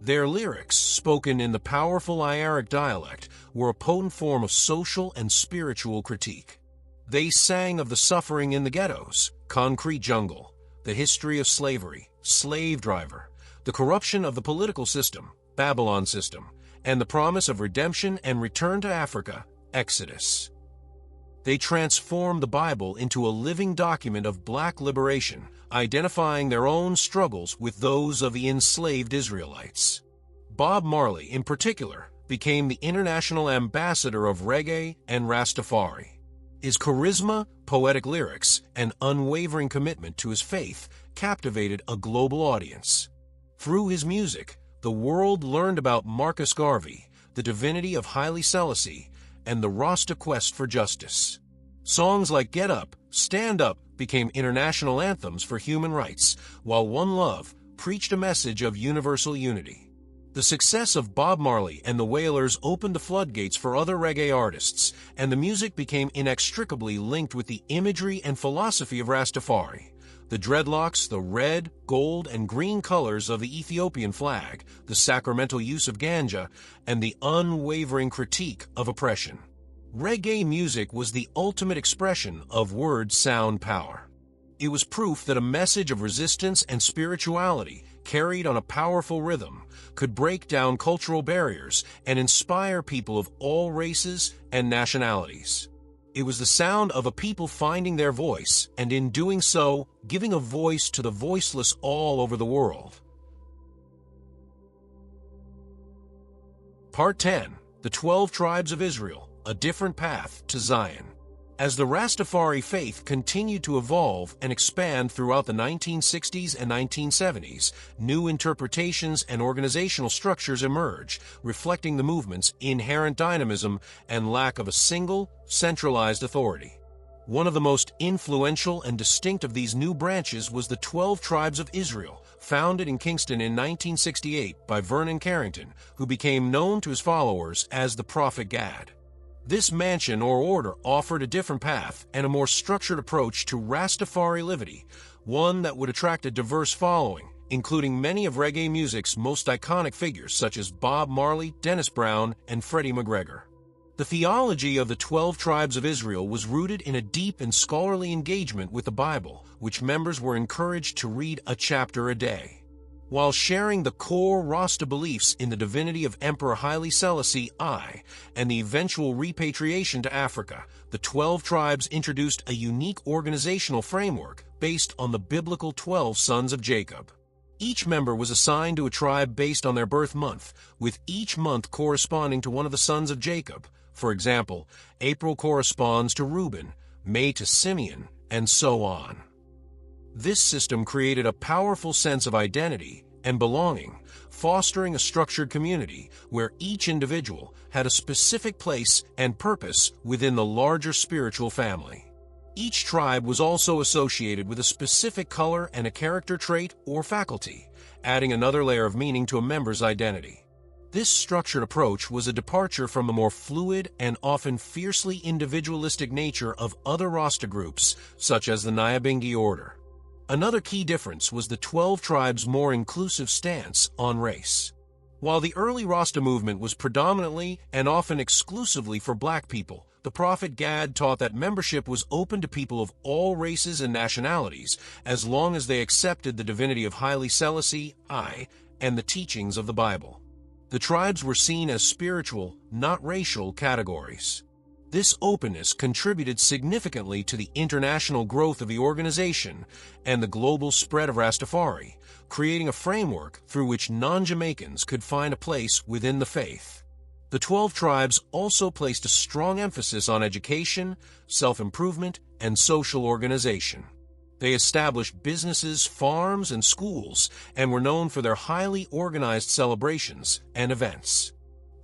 Speaker 1: Their lyrics, spoken in the powerful Ayaric dialect, were a potent form of social and spiritual critique. They sang of the suffering in the ghettos, concrete jungle, the history of slavery, slave driver, the corruption of the political system, Babylon system, and the promise of redemption and return to Africa, Exodus. They transformed the Bible into a living document of black liberation, identifying their own struggles with those of the enslaved Israelites. Bob Marley, in particular, became the international ambassador of reggae and Rastafari. His charisma, poetic lyrics, and unwavering commitment to his faith captivated a global audience. Through his music, the world learned about Marcus Garvey, the divinity of Haile Selassie, and the Rasta quest for justice. Songs like Get Up, Stand Up became international anthems for human rights, while One Love preached a message of universal unity. The success of Bob Marley and the Wailers opened the floodgates for other reggae artists, and the music became inextricably linked with the imagery and philosophy of Rastafari. The dreadlocks, the red, gold, and green colors of the Ethiopian flag, the sacramental use of ganja, and the unwavering critique of oppression. Reggae music was the ultimate expression of word-sound power. It was proof that a message of resistance and spirituality, carried on a powerful rhythm, could break down cultural barriers and inspire people of all races and nationalities. It was the sound of a people finding their voice, and in doing so, giving a voice to the voiceless all over the world. Part 10. The 12 Tribes of Israel, A Different Path to Zion. As the Rastafari faith continued to evolve and expand throughout the 1960s and 1970s, new interpretations and organizational structures emerged, reflecting the movement's inherent dynamism and lack of a single, centralized authority. One of the most influential and distinct of these new branches was the 12 Tribes of Israel, founded in Kingston in 1968 by Vernon Carrington, who became known to his followers as the Prophet Gad. This mansion or order offered a different path and a more structured approach to Rastafari livity, one that would attract a diverse following, including many of reggae music's most iconic figures such as Bob Marley, Dennis Brown, and Freddie McGregor. The theology of the 12 Tribes of Israel was rooted in a deep and scholarly engagement with the Bible, which members were encouraged to read a chapter a day. While sharing the core Rasta beliefs in the divinity of Emperor Haile Selassie I and the eventual repatriation to Africa, the 12 tribes introduced a unique organizational framework based on the biblical 12 sons of Jacob. Each member was assigned to a tribe based on their birth month, with each month corresponding to one of the sons of Jacob. For example, April corresponds to Reuben, May to Simeon, and so on. This system created a powerful sense of identity and belonging, fostering a structured community where each individual had a specific place and purpose within the larger spiritual family. Each tribe was also associated with a specific color and a character trait or faculty, adding another layer of meaning to a member's identity. This structured approach was a departure from the more fluid and often fiercely individualistic nature of other Rasta groups, such as the Nyabingi order. Another key difference was the 12 tribes' more inclusive stance on race. While the early Rasta movement was predominantly and often exclusively for black people, the Prophet Gad taught that membership was open to people of all races and nationalities as long as they accepted the divinity of Haile Selassie I and the teachings of the Bible. The tribes were seen as spiritual, not racial categories. This openness contributed significantly to the international growth of the organization and the global spread of Rastafari, creating a framework through which non-Jamaicans could find a place within the faith. The 12 tribes also placed a strong emphasis on education, self-improvement, and social organization. They established businesses, farms, and schools, and were known for their highly organized celebrations and events.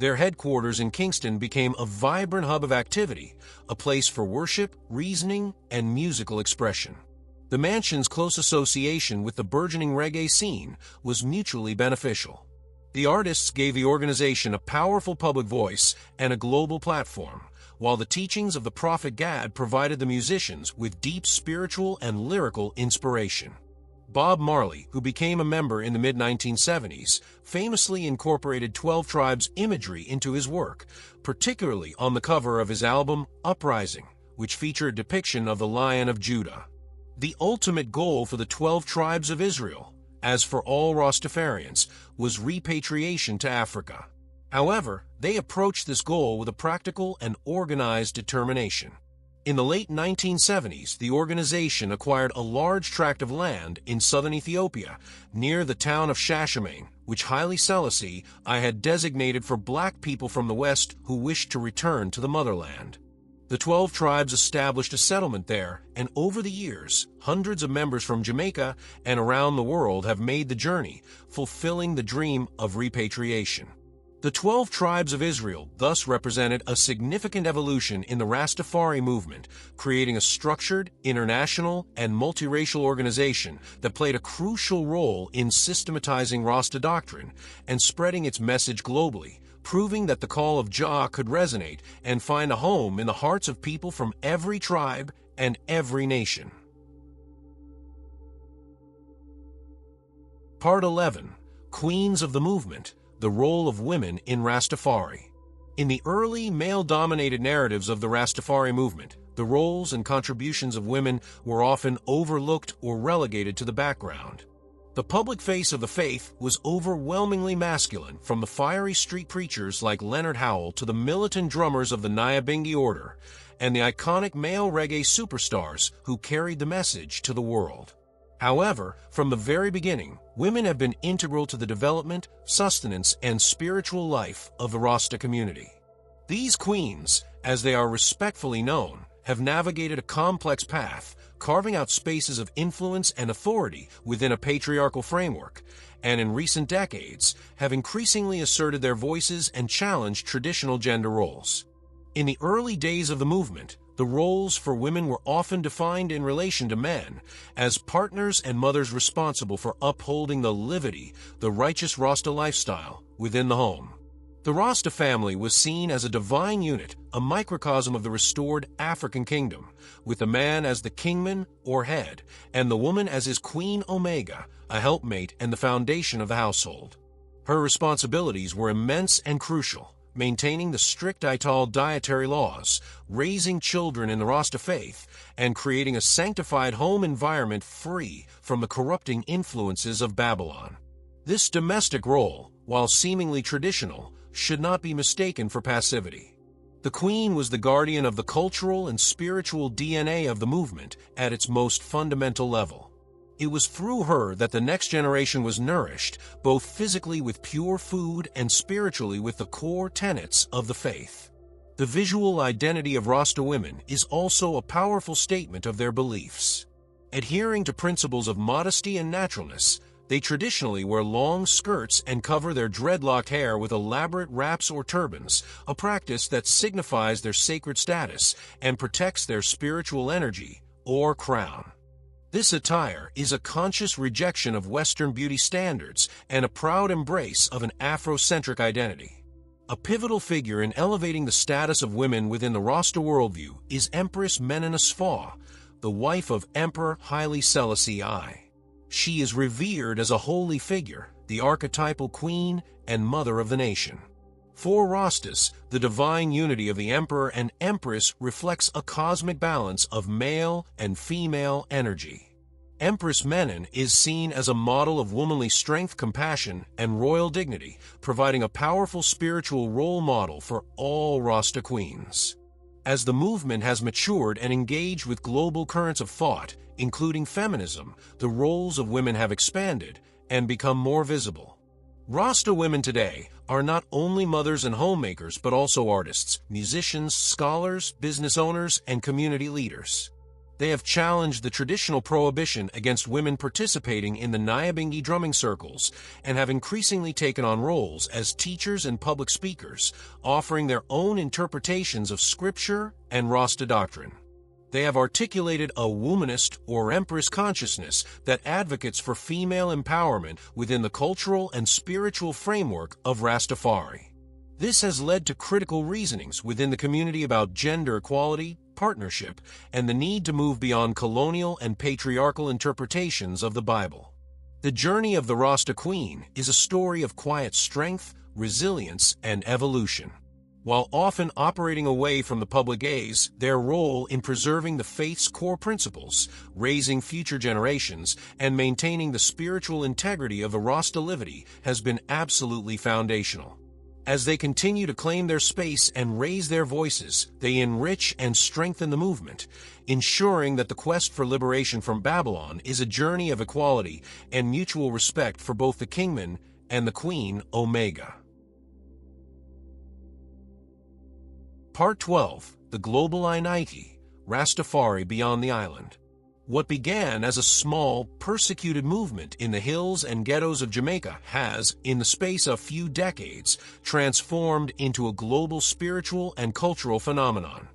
Speaker 1: Their headquarters in Kingston became a vibrant hub of activity, a place for worship, reasoning, and musical expression. The mansion's close association with the burgeoning reggae scene was mutually beneficial. The artists gave the organization a powerful public voice and a global platform, while the teachings of the Prophet Gad provided the musicians with deep spiritual and lyrical inspiration. Bob Marley, who became a member in the mid-1970s, famously incorporated 12 Tribes imagery into his work, particularly on the cover of his album Uprising, which featured a depiction of the Lion of Judah. The ultimate goal for the 12 Tribes of Israel, as for all Rastafarians, was repatriation to Africa. However, they approached this goal with a practical and organized determination. In the late 1970s, the organization acquired a large tract of land in southern Ethiopia, near the town of Shashamane, which Haile Selassie I had designated for black people from the West who wished to return to the motherland. The 12 tribes established a settlement there, and over the years, hundreds of members from Jamaica and around the world have made the journey, fulfilling the dream of repatriation. The 12 tribes of Israel thus represented a significant evolution in the Rastafari movement, creating a structured, international, and multiracial organization that played a crucial role in systematizing Rasta doctrine and spreading its message globally, proving that the call of Jah could resonate and find a home in the hearts of people from every tribe and every nation. Part 11. Queens of the Movement. The role of women in Rastafari. In the early male-dominated narratives of the Rastafari movement, the roles and contributions of women were often overlooked or relegated to the background. The public face of the faith was overwhelmingly masculine, from the fiery street preachers like Leonard Howell to the militant drummers of the Nyabingi Order, and the iconic male reggae superstars who carried the message to the world. However, from the very beginning, women have been integral to the development, sustenance, and spiritual life of the Rasta community. These queens, as they are respectfully known, have navigated a complex path, carving out spaces of influence and authority within a patriarchal framework, and in recent decades have increasingly asserted their voices and challenged traditional gender roles. In the early days of the movement, the roles for women were often defined in relation to men, as partners and mothers responsible for upholding the livity, the righteous Rasta lifestyle, within the home. The Rasta family was seen as a divine unit, a microcosm of the restored African kingdom, with the man as the kingman or head, and the woman as his queen omega, a helpmate and the foundation of the household. Her responsibilities were immense and crucial, maintaining the strict Ital dietary laws, raising children in the Rasta faith, and creating a sanctified home environment free from the corrupting influences of Babylon. This domestic role, while seemingly traditional, should not be mistaken for passivity. The queen was the guardian of the cultural and spiritual DNA of the movement at its most fundamental level. It was through her that the next generation was nourished, both physically with pure food and spiritually with the core tenets of the faith. The visual identity of Rasta women is also a powerful statement of their beliefs. Adhering to principles of modesty and naturalness, they traditionally wear long skirts and cover their dreadlocked hair with elaborate wraps or turbans, a practice that signifies their sacred status and protects their spiritual energy or crown. This attire is a conscious rejection of Western beauty standards and a proud embrace of an Afrocentric identity. A pivotal figure in elevating the status of women within the Rasta worldview is Empress Menena Sfaw, the wife of Emperor Haile Selassie I. She is revered as a holy figure, the archetypal queen and mother of the nation. For Rastas, the divine unity of the emperor and empress reflects a cosmic balance of male and female energy. Empress Menen is seen as a model of womanly strength, compassion, and royal dignity, providing a powerful spiritual role model for all Rasta queens. As the movement has matured and engaged with global currents of thought, including feminism, the roles of women have expanded and become more visible. Rasta women today are not only mothers and homemakers, but also artists, musicians, scholars, business owners, and community leaders. They have challenged the traditional prohibition against women participating in the Nyabingi drumming circles and have increasingly taken on roles as teachers and public speakers, offering their own interpretations of scripture and Rasta doctrine. They have articulated a womanist or empress consciousness that advocates for female empowerment within the cultural and spiritual framework of Rastafari. This has led to critical reasonings within the community about gender equality, partnership, and the need to move beyond colonial and patriarchal interpretations of the Bible. The journey of the Rasta Queen is a story of quiet strength, resilience, and evolution. While often operating away from the public gaze, their role in preserving the faith's core principles, raising future generations, and maintaining the spiritual integrity of the Rasta livity has been absolutely foundational. As they continue to claim their space and raise their voices, they enrich and strengthen the movement, ensuring that the quest for liberation from Babylon is a journey of equality and mutual respect for both the kingman and the queen Omega. Part 12. The Global Ainiti, Rastafari Beyond the Island. What began as a small, persecuted movement in the hills and ghettos of Jamaica has, in the space of few decades, transformed into a global spiritual and cultural phenomenon.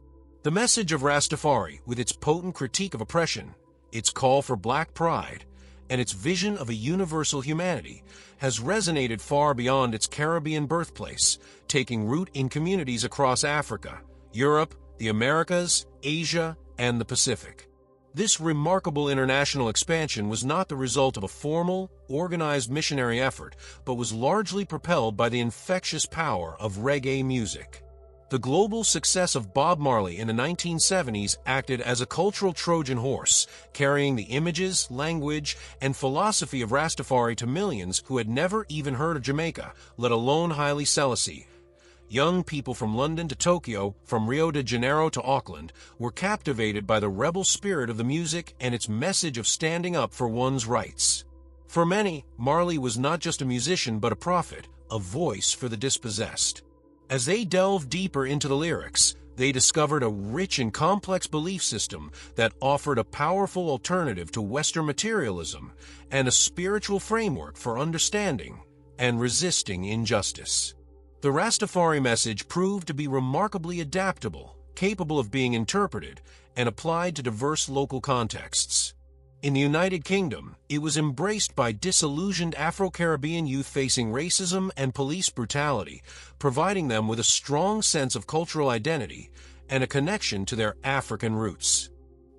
Speaker 1: The message of Rastafari, with its potent critique of oppression, its call for black pride, and its vision of a universal humanity, has resonated far beyond its Caribbean birthplace, taking root in communities across Africa, Europe, the Americas, Asia, and the Pacific. This remarkable international expansion was not the result of a formal, organized missionary effort, but was largely propelled by the infectious power of reggae music. The global success of Bob Marley in the 1970s acted as a cultural Trojan horse, carrying the images, language, and philosophy of Rastafari to millions who had never even heard of Jamaica, let alone Haile Selassie. Young people from London to Tokyo, from Rio de Janeiro to Auckland, were captivated by the rebel spirit of the music and its message of standing up for one's rights. For many, Marley was not just a musician but a prophet, a voice for the dispossessed. As they delved deeper into the lyrics, they discovered a rich and complex belief system that offered a powerful alternative to Western materialism and a spiritual framework for understanding and resisting injustice. The Rastafari message proved to be remarkably adaptable, capable of being interpreted, and applied to diverse local contexts. In the United Kingdom, it was embraced by disillusioned Afro-Caribbean youth facing racism and police brutality, providing them with a strong sense of cultural identity and a connection to their African roots.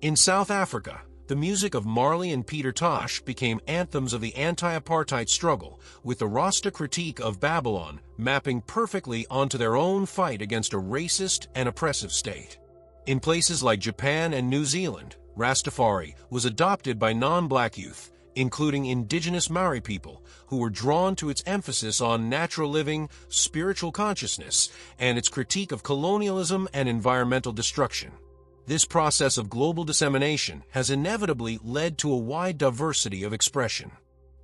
Speaker 1: In South Africa, the music of Marley and Peter Tosh became anthems of the anti-apartheid struggle, with the Rasta critique of Babylon mapping perfectly onto their own fight against a racist and oppressive state. In places like Japan and New Zealand, Rastafari was adopted by non-black youth, including indigenous Maori people, who were drawn to its emphasis on natural living, spiritual consciousness, and its critique of colonialism and environmental destruction. This process of global dissemination has inevitably led to a wide diversity of expression.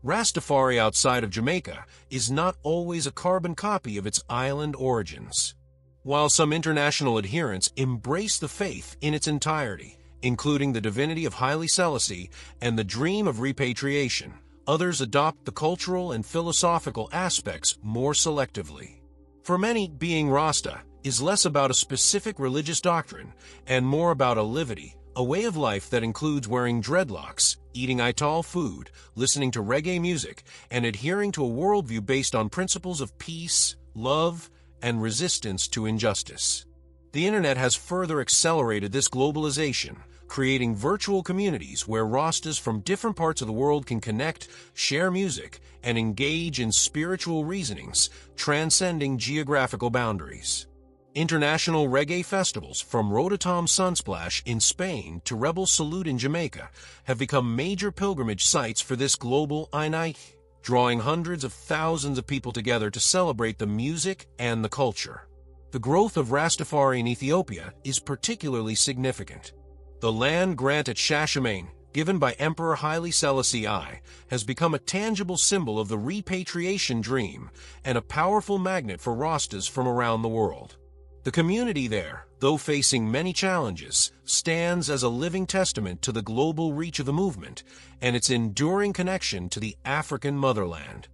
Speaker 1: Rastafari outside of Jamaica is not always a carbon copy of its island origins. While some international adherents embrace the faith in its entirety, including the divinity of Haile Selassie and the dream of repatriation, others adopt the cultural and philosophical aspects more selectively. For many, being Rasta is less about a specific religious doctrine and more about a livity, a way of life that includes wearing dreadlocks, eating Ital food, listening to reggae music, and adhering to a worldview based on principles of peace, love, and resistance to injustice. The internet has further accelerated this globalization, creating virtual communities where Rastas from different parts of the world can connect, share music, and engage in spiritual reasonings, transcending geographical boundaries. International reggae festivals, from Rototom Sunsplash in Spain to Rebel Salute in Jamaica, have become major pilgrimage sites for this global Ainai, drawing hundreds of thousands of people together to celebrate the music and the culture. The growth of Rastafari in Ethiopia is particularly significant. The land grant at Shashamane, given by Emperor Haile Selassie I, has become a tangible symbol of the repatriation dream and a powerful magnet for Rastas from around the world. The community there, though facing many challenges, stands as a living testament to the global reach of the movement and its enduring connection to the African motherland.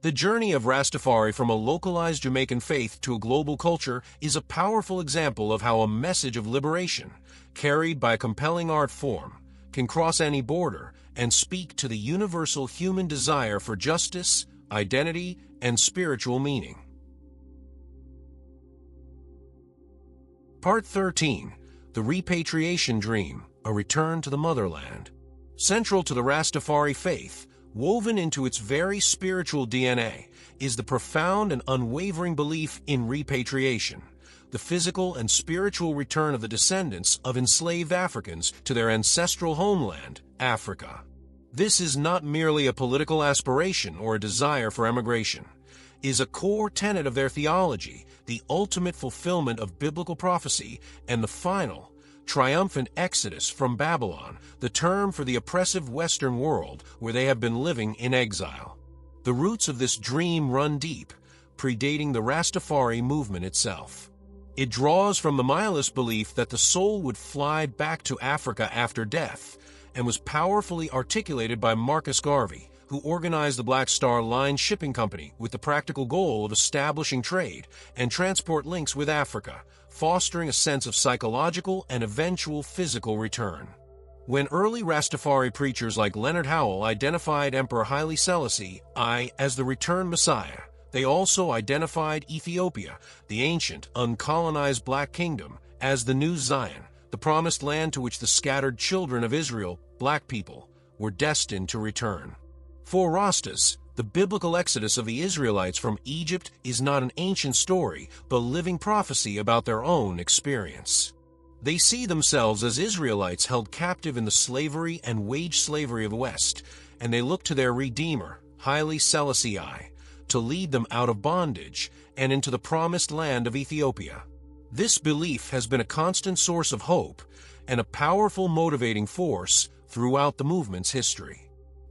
Speaker 1: The journey of Rastafari from a localized Jamaican faith to a global culture is a powerful example of how a message of liberation, carried by a compelling art form, can cross any border and speak to the universal human desire for justice, identity, and spiritual meaning. Part 13. The Repatriation Dream, a Return to the Motherland. Central to the Rastafari faith, woven into its very spiritual DNA, is the profound and unwavering belief in repatriation, the physical and spiritual return of the descendants of enslaved Africans to their ancestral homeland, Africa. This is not merely a political aspiration or a desire for emigration. It is a core tenet of their theology, the ultimate fulfillment of biblical prophecy, and the final, triumphant exodus from Babylon, the term for the oppressive Western world where they have been living in exile. The roots of this dream run deep, predating the Rastafari movement itself. It draws from the nihilist belief that the soul would fly back to Africa after death, and was powerfully articulated by Marcus Garvey, who organized the Black Star Line shipping company with the practical goal of establishing trade and transport links with Africa, fostering a sense of psychological and eventual physical return. When early Rastafari preachers like Leonard Howell identified Emperor Haile Selassie I as the returned Messiah, they also identified Ethiopia, the ancient, uncolonized Black Kingdom, as the new Zion, the promised land to which the scattered children of Israel, Black people, were destined to return. For Rastas, the biblical exodus of the Israelites from Egypt is not an ancient story, but a living prophecy about their own experience. They see themselves as Israelites held captive in the slavery and wage slavery of the West, and they look to their Redeemer, Haile Selassie I, to lead them out of bondage and into the promised land of Ethiopia. This belief has been a constant source of hope and a powerful motivating force throughout the movement's history.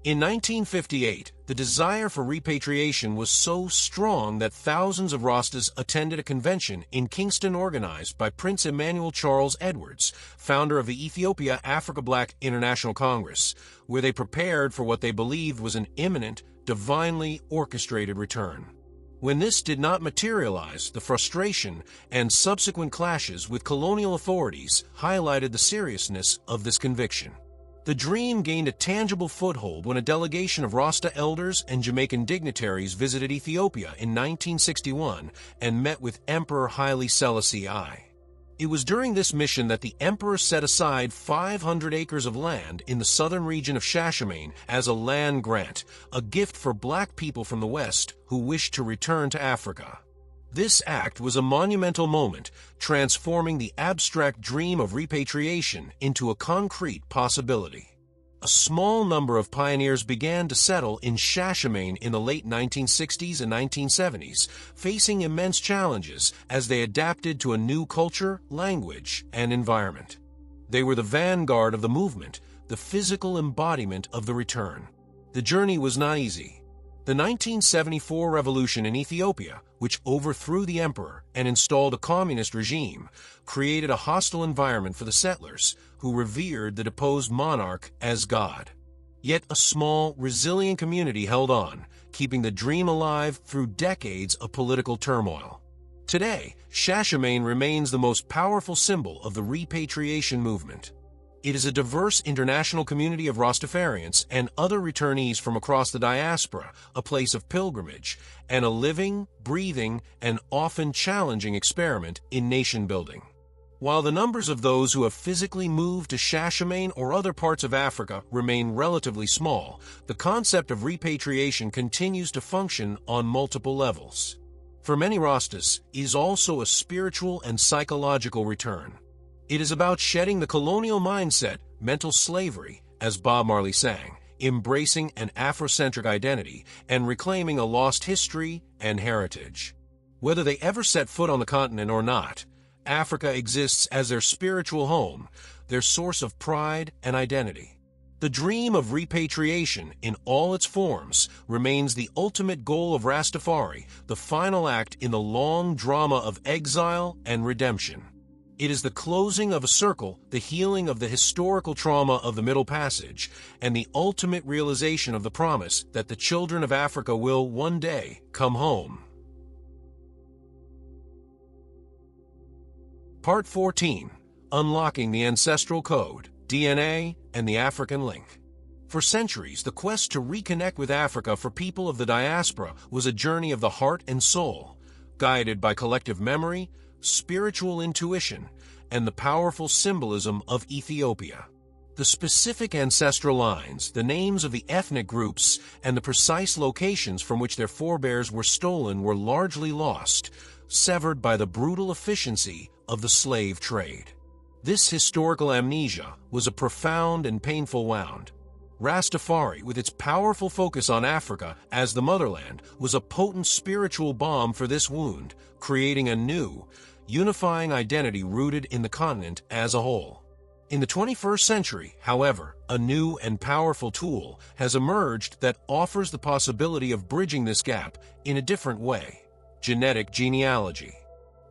Speaker 1: In 1958, the desire for repatriation was so strong that thousands of Rastas attended a convention in Kingston organized by Prince Emmanuel Charles Edwards, founder of the Ethiopia Africa Black International Congress, where they prepared for what they believed was an imminent, divinely orchestrated return. When this did not materialize, the frustration and subsequent clashes with colonial authorities highlighted the seriousness of this conviction. The dream gained a tangible foothold when a delegation of Rasta elders and Jamaican dignitaries visited Ethiopia in 1961 and met with Emperor Haile Selassie I. It was during this mission that the emperor set aside 500 acres of land in the southern region of Shashamane as a land grant, a gift for Black people from the West who wished to return to Africa. This act was a monumental moment, transforming the abstract dream of repatriation into a concrete possibility. A small number of pioneers began to settle in Shashamane in the late 1960s and 1970s, facing immense challenges as they adapted to a new culture, language, and environment. They were the vanguard of the movement, the physical embodiment of the return. The journey was not easy. The 1974 revolution in Ethiopia, which overthrew the emperor and installed a communist regime, created a hostile environment for the settlers, who revered the deposed monarch as God. Yet a small, resilient community held on, keeping the dream alive through decades of political turmoil. Today, Shashamane remains the most powerful symbol of the repatriation movement. It is a diverse international community of Rastafarians and other returnees from across the diaspora, a place of pilgrimage, and a living, breathing, and often challenging experiment in nation-building. While the numbers of those who have physically moved to Shashamane or other parts of Africa remain relatively small, the concept of repatriation continues to function on multiple levels. For many Rastas, it is also a spiritual and psychological return. It is about shedding the colonial mindset, mental slavery, as Bob Marley sang, embracing an Afrocentric identity, and reclaiming a lost history and heritage. Whether they ever set foot on the continent or not, Africa exists as their spiritual home, their source of pride and identity. The dream of repatriation in all its forms remains the ultimate goal of Rastafari, the final act in the long drama of exile and redemption. It is the closing of a circle, the healing of the historical trauma of the Middle Passage, and the ultimate realization of the promise that the children of Africa will one day come home. Part 14. Unlocking the Ancestral Code, DNA, and the African Link. For centuries, the quest to reconnect with Africa for people of the diaspora was a journey of the heart and soul, guided by collective memory, spiritual intuition, and the powerful symbolism of Ethiopia. The specific ancestral lines, the names of the ethnic groups, and the precise locations from which their forebears were stolen were largely lost, severed by the brutal efficiency of the slave trade. This historical amnesia was a profound and painful wound. Rastafari, with its powerful focus on Africa as the motherland, was a potent spiritual balm for this wound, creating a new, unifying identity rooted in the continent as a whole. In the 21st century, however, a new and powerful tool has emerged that offers the possibility of bridging this gap in a different way: genetic genealogy.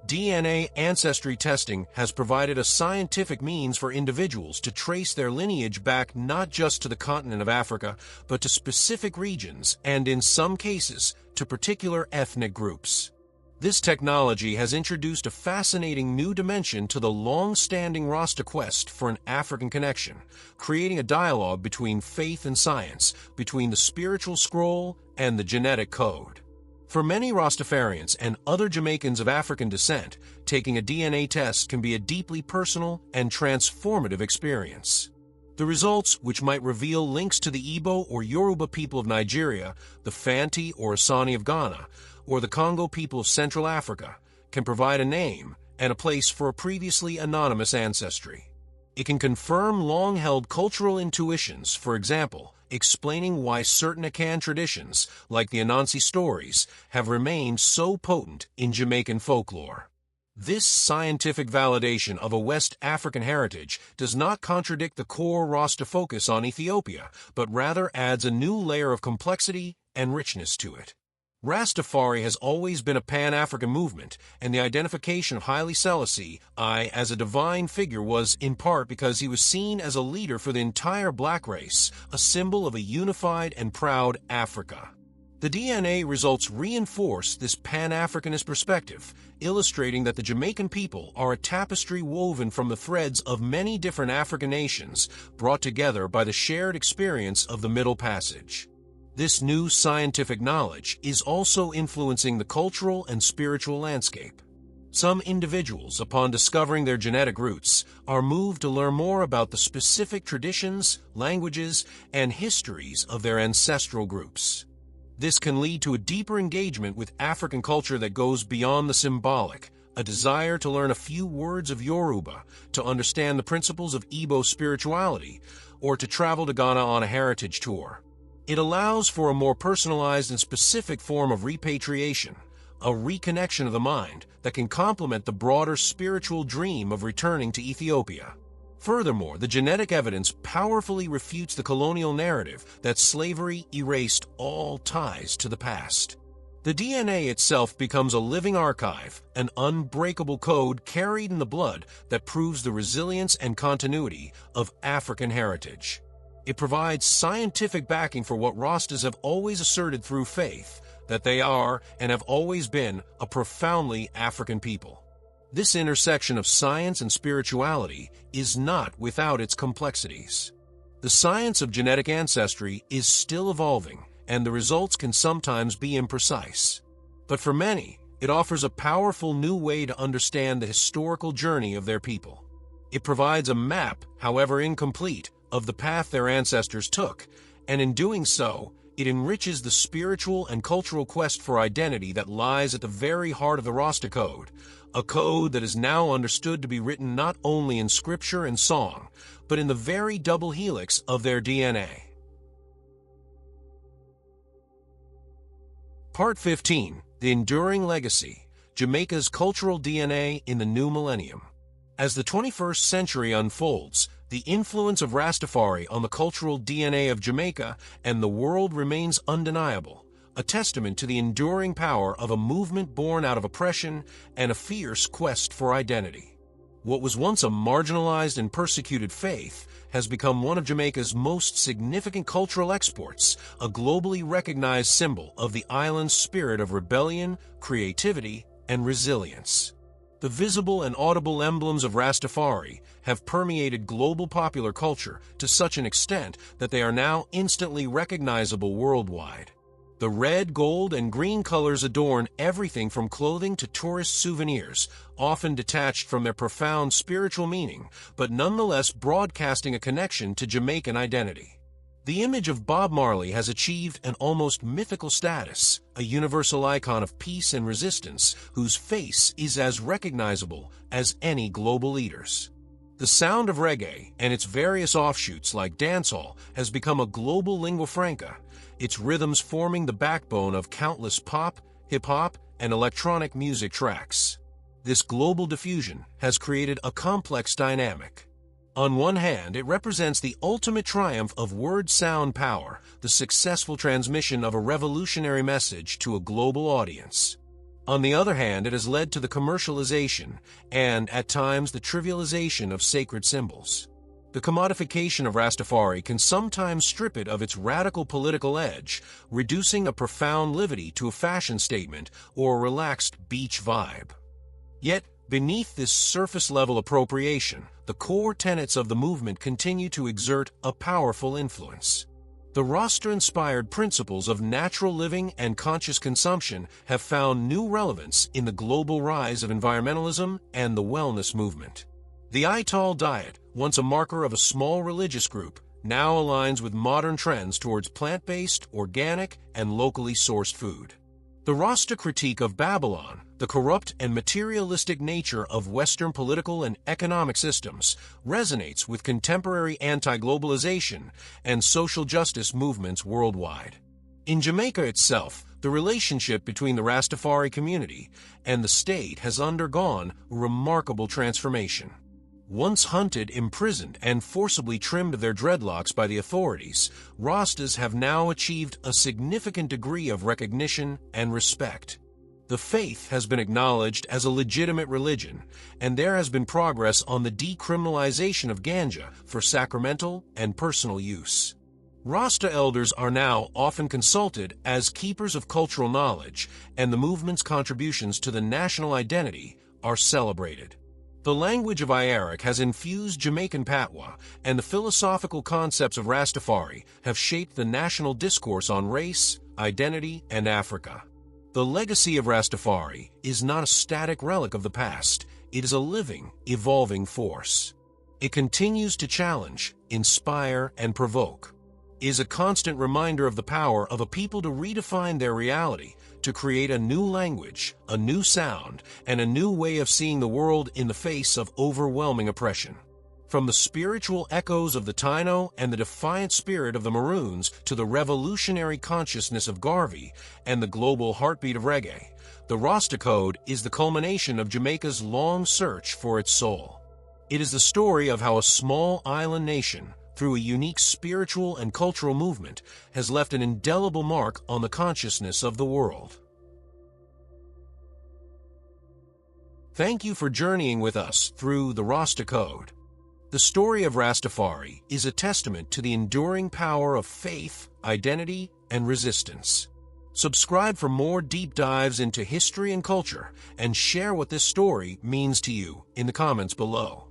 Speaker 1: DNA ancestry testing has provided a scientific means for individuals to trace their lineage back not just to the continent of Africa, but to specific regions and, in some cases, to particular ethnic groups. This technology has introduced a fascinating new dimension to the long-standing Rasta quest for an African connection, creating a dialogue between faith and science, between the spiritual scroll and the genetic code. For many Rastafarians and other Jamaicans of African descent, taking a DNA test can be a deeply personal and transformative experience. The results, which might reveal links to the Igbo or Yoruba people of Nigeria, the Fanti or Asani of Ghana, or the Congo people of Central Africa, can provide a name and a place for a previously anonymous ancestry. It can confirm long-held cultural intuitions, for example, explaining why certain Akan traditions, like the Anansi stories, have remained so potent in Jamaican folklore. This scientific validation of a West African heritage does not contradict the core Rasta focus on Ethiopia, but rather adds a new layer of complexity and richness to it. Rastafari has always been a Pan-African movement, and the identification of Haile Selassie I as a divine figure was, in part, because he was seen as a leader for the entire black race, a symbol of a unified and proud Africa. The DNA results reinforce this Pan-Africanist perspective, illustrating that the Jamaican people are a tapestry woven from the threads of many different African nations, brought together by the shared experience of the Middle Passage. This new scientific knowledge is also influencing the cultural and spiritual landscape. Some individuals, upon discovering their genetic roots, are moved to learn more about the specific traditions, languages, and histories of their ancestral groups. This can lead to a deeper engagement with African culture that goes beyond the symbolic, a desire to learn a few words of Yoruba, to understand the principles of Igbo spirituality, or to travel to Ghana on a heritage tour. It allows for a more personalized and specific form of repatriation, a reconnection of the mind that can complement the broader spiritual dream of returning to Ethiopia. Furthermore, the genetic evidence powerfully refutes the colonial narrative that slavery erased all ties to the past. The DNA itself becomes a living archive, an unbreakable code carried in the blood that proves the resilience and continuity of African heritage. It provides scientific backing for what Rastas have always asserted through faith, that they are and have always been a profoundly African people. This intersection of science and spirituality is not without its complexities. The science of genetic ancestry is still evolving, and the results can sometimes be imprecise. But for many, it offers a powerful new way to understand the historical journey of their people. It provides a map, however incomplete, of the path their ancestors took, and in doing so, it enriches the spiritual and cultural quest for identity that lies at the very heart of the Rasta code, a code that is now understood to be written not only in scripture and song, but in the very double helix of their DNA. Part 15. The Enduring Legacy, Jamaica's Cultural DNA in the New Millennium. As the 21st century unfolds, the influence of Rastafari on the cultural DNA of Jamaica and the world remains undeniable, a testament to the enduring power of a movement born out of oppression and a fierce quest for identity. What was once a marginalized and persecuted faith has become one of Jamaica's most significant cultural exports, a globally recognized symbol of the island's spirit of rebellion, creativity, and resilience. The visible and audible emblems of Rastafari have permeated global popular culture to such an extent that they are now instantly recognizable worldwide. The red, gold, and green colors adorn everything from clothing to tourist souvenirs, often detached from their profound spiritual meaning, but nonetheless broadcasting a connection to Jamaican identity. The image of Bob Marley has achieved an almost mythical status, a universal icon of peace and resistance whose face is as recognizable as any global leader's. The sound of reggae and its various offshoots like dancehall has become a global lingua franca, its rhythms forming the backbone of countless pop, hip-hop, and electronic music tracks. This global diffusion has created a complex dynamic. On one hand, it represents the ultimate triumph of word-sound power, the successful transmission of a revolutionary message to a global audience. On the other hand, it has led to the commercialization and, at times, the trivialization of sacred symbols. The commodification of Rastafari can sometimes strip it of its radical political edge, reducing a profound levity to a fashion statement or a relaxed beach vibe. Yet, beneath this surface-level appropriation, the core tenets of the movement continue to exert a powerful influence. The Rasta-inspired principles of natural living and conscious consumption have found new relevance in the global rise of environmentalism and the wellness movement. The Ital diet, once a marker of a small religious group, now aligns with modern trends towards plant-based, organic, and locally sourced food. The Rasta critique of Babylon, the corrupt and materialistic nature of Western political and economic systems, resonates with contemporary anti-globalization and social justice movements worldwide. In Jamaica itself, the relationship between the Rastafari community and the state has undergone a remarkable transformation. Once hunted, imprisoned, and forcibly trimmed of their dreadlocks by the authorities, Rastas have now achieved a significant degree of recognition and respect. The faith has been acknowledged as a legitimate religion, and there has been progress on the decriminalization of ganja for sacramental and personal use. Rasta elders are now often consulted as keepers of cultural knowledge, and the movement's contributions to the national identity are celebrated. The language of Iyaric has infused Jamaican patois, and the philosophical concepts of Rastafari have shaped the national discourse on race, identity, and Africa. The legacy of Rastafari is not a static relic of the past, it is a living, evolving force. It continues to challenge, inspire, and provoke. It is a constant reminder of the power of a people to redefine their reality, to create a new language, a new sound, and a new way of seeing the world in the face of overwhelming oppression. From the spiritual echoes of the Taino and the defiant spirit of the Maroons to the revolutionary consciousness of Garvey and the global heartbeat of reggae, the Rasta Code is the culmination of Jamaica's long search for its soul. It is the story of how a small island nation, through a unique spiritual and cultural movement, has left an indelible mark on the consciousness of the world. Thank you for journeying with us through the Rasta Code. The story of Rastafari is a testament to the enduring power of faith, identity, and resistance. Subscribe for more deep dives into history and culture, and share what this story means to you in the comments below.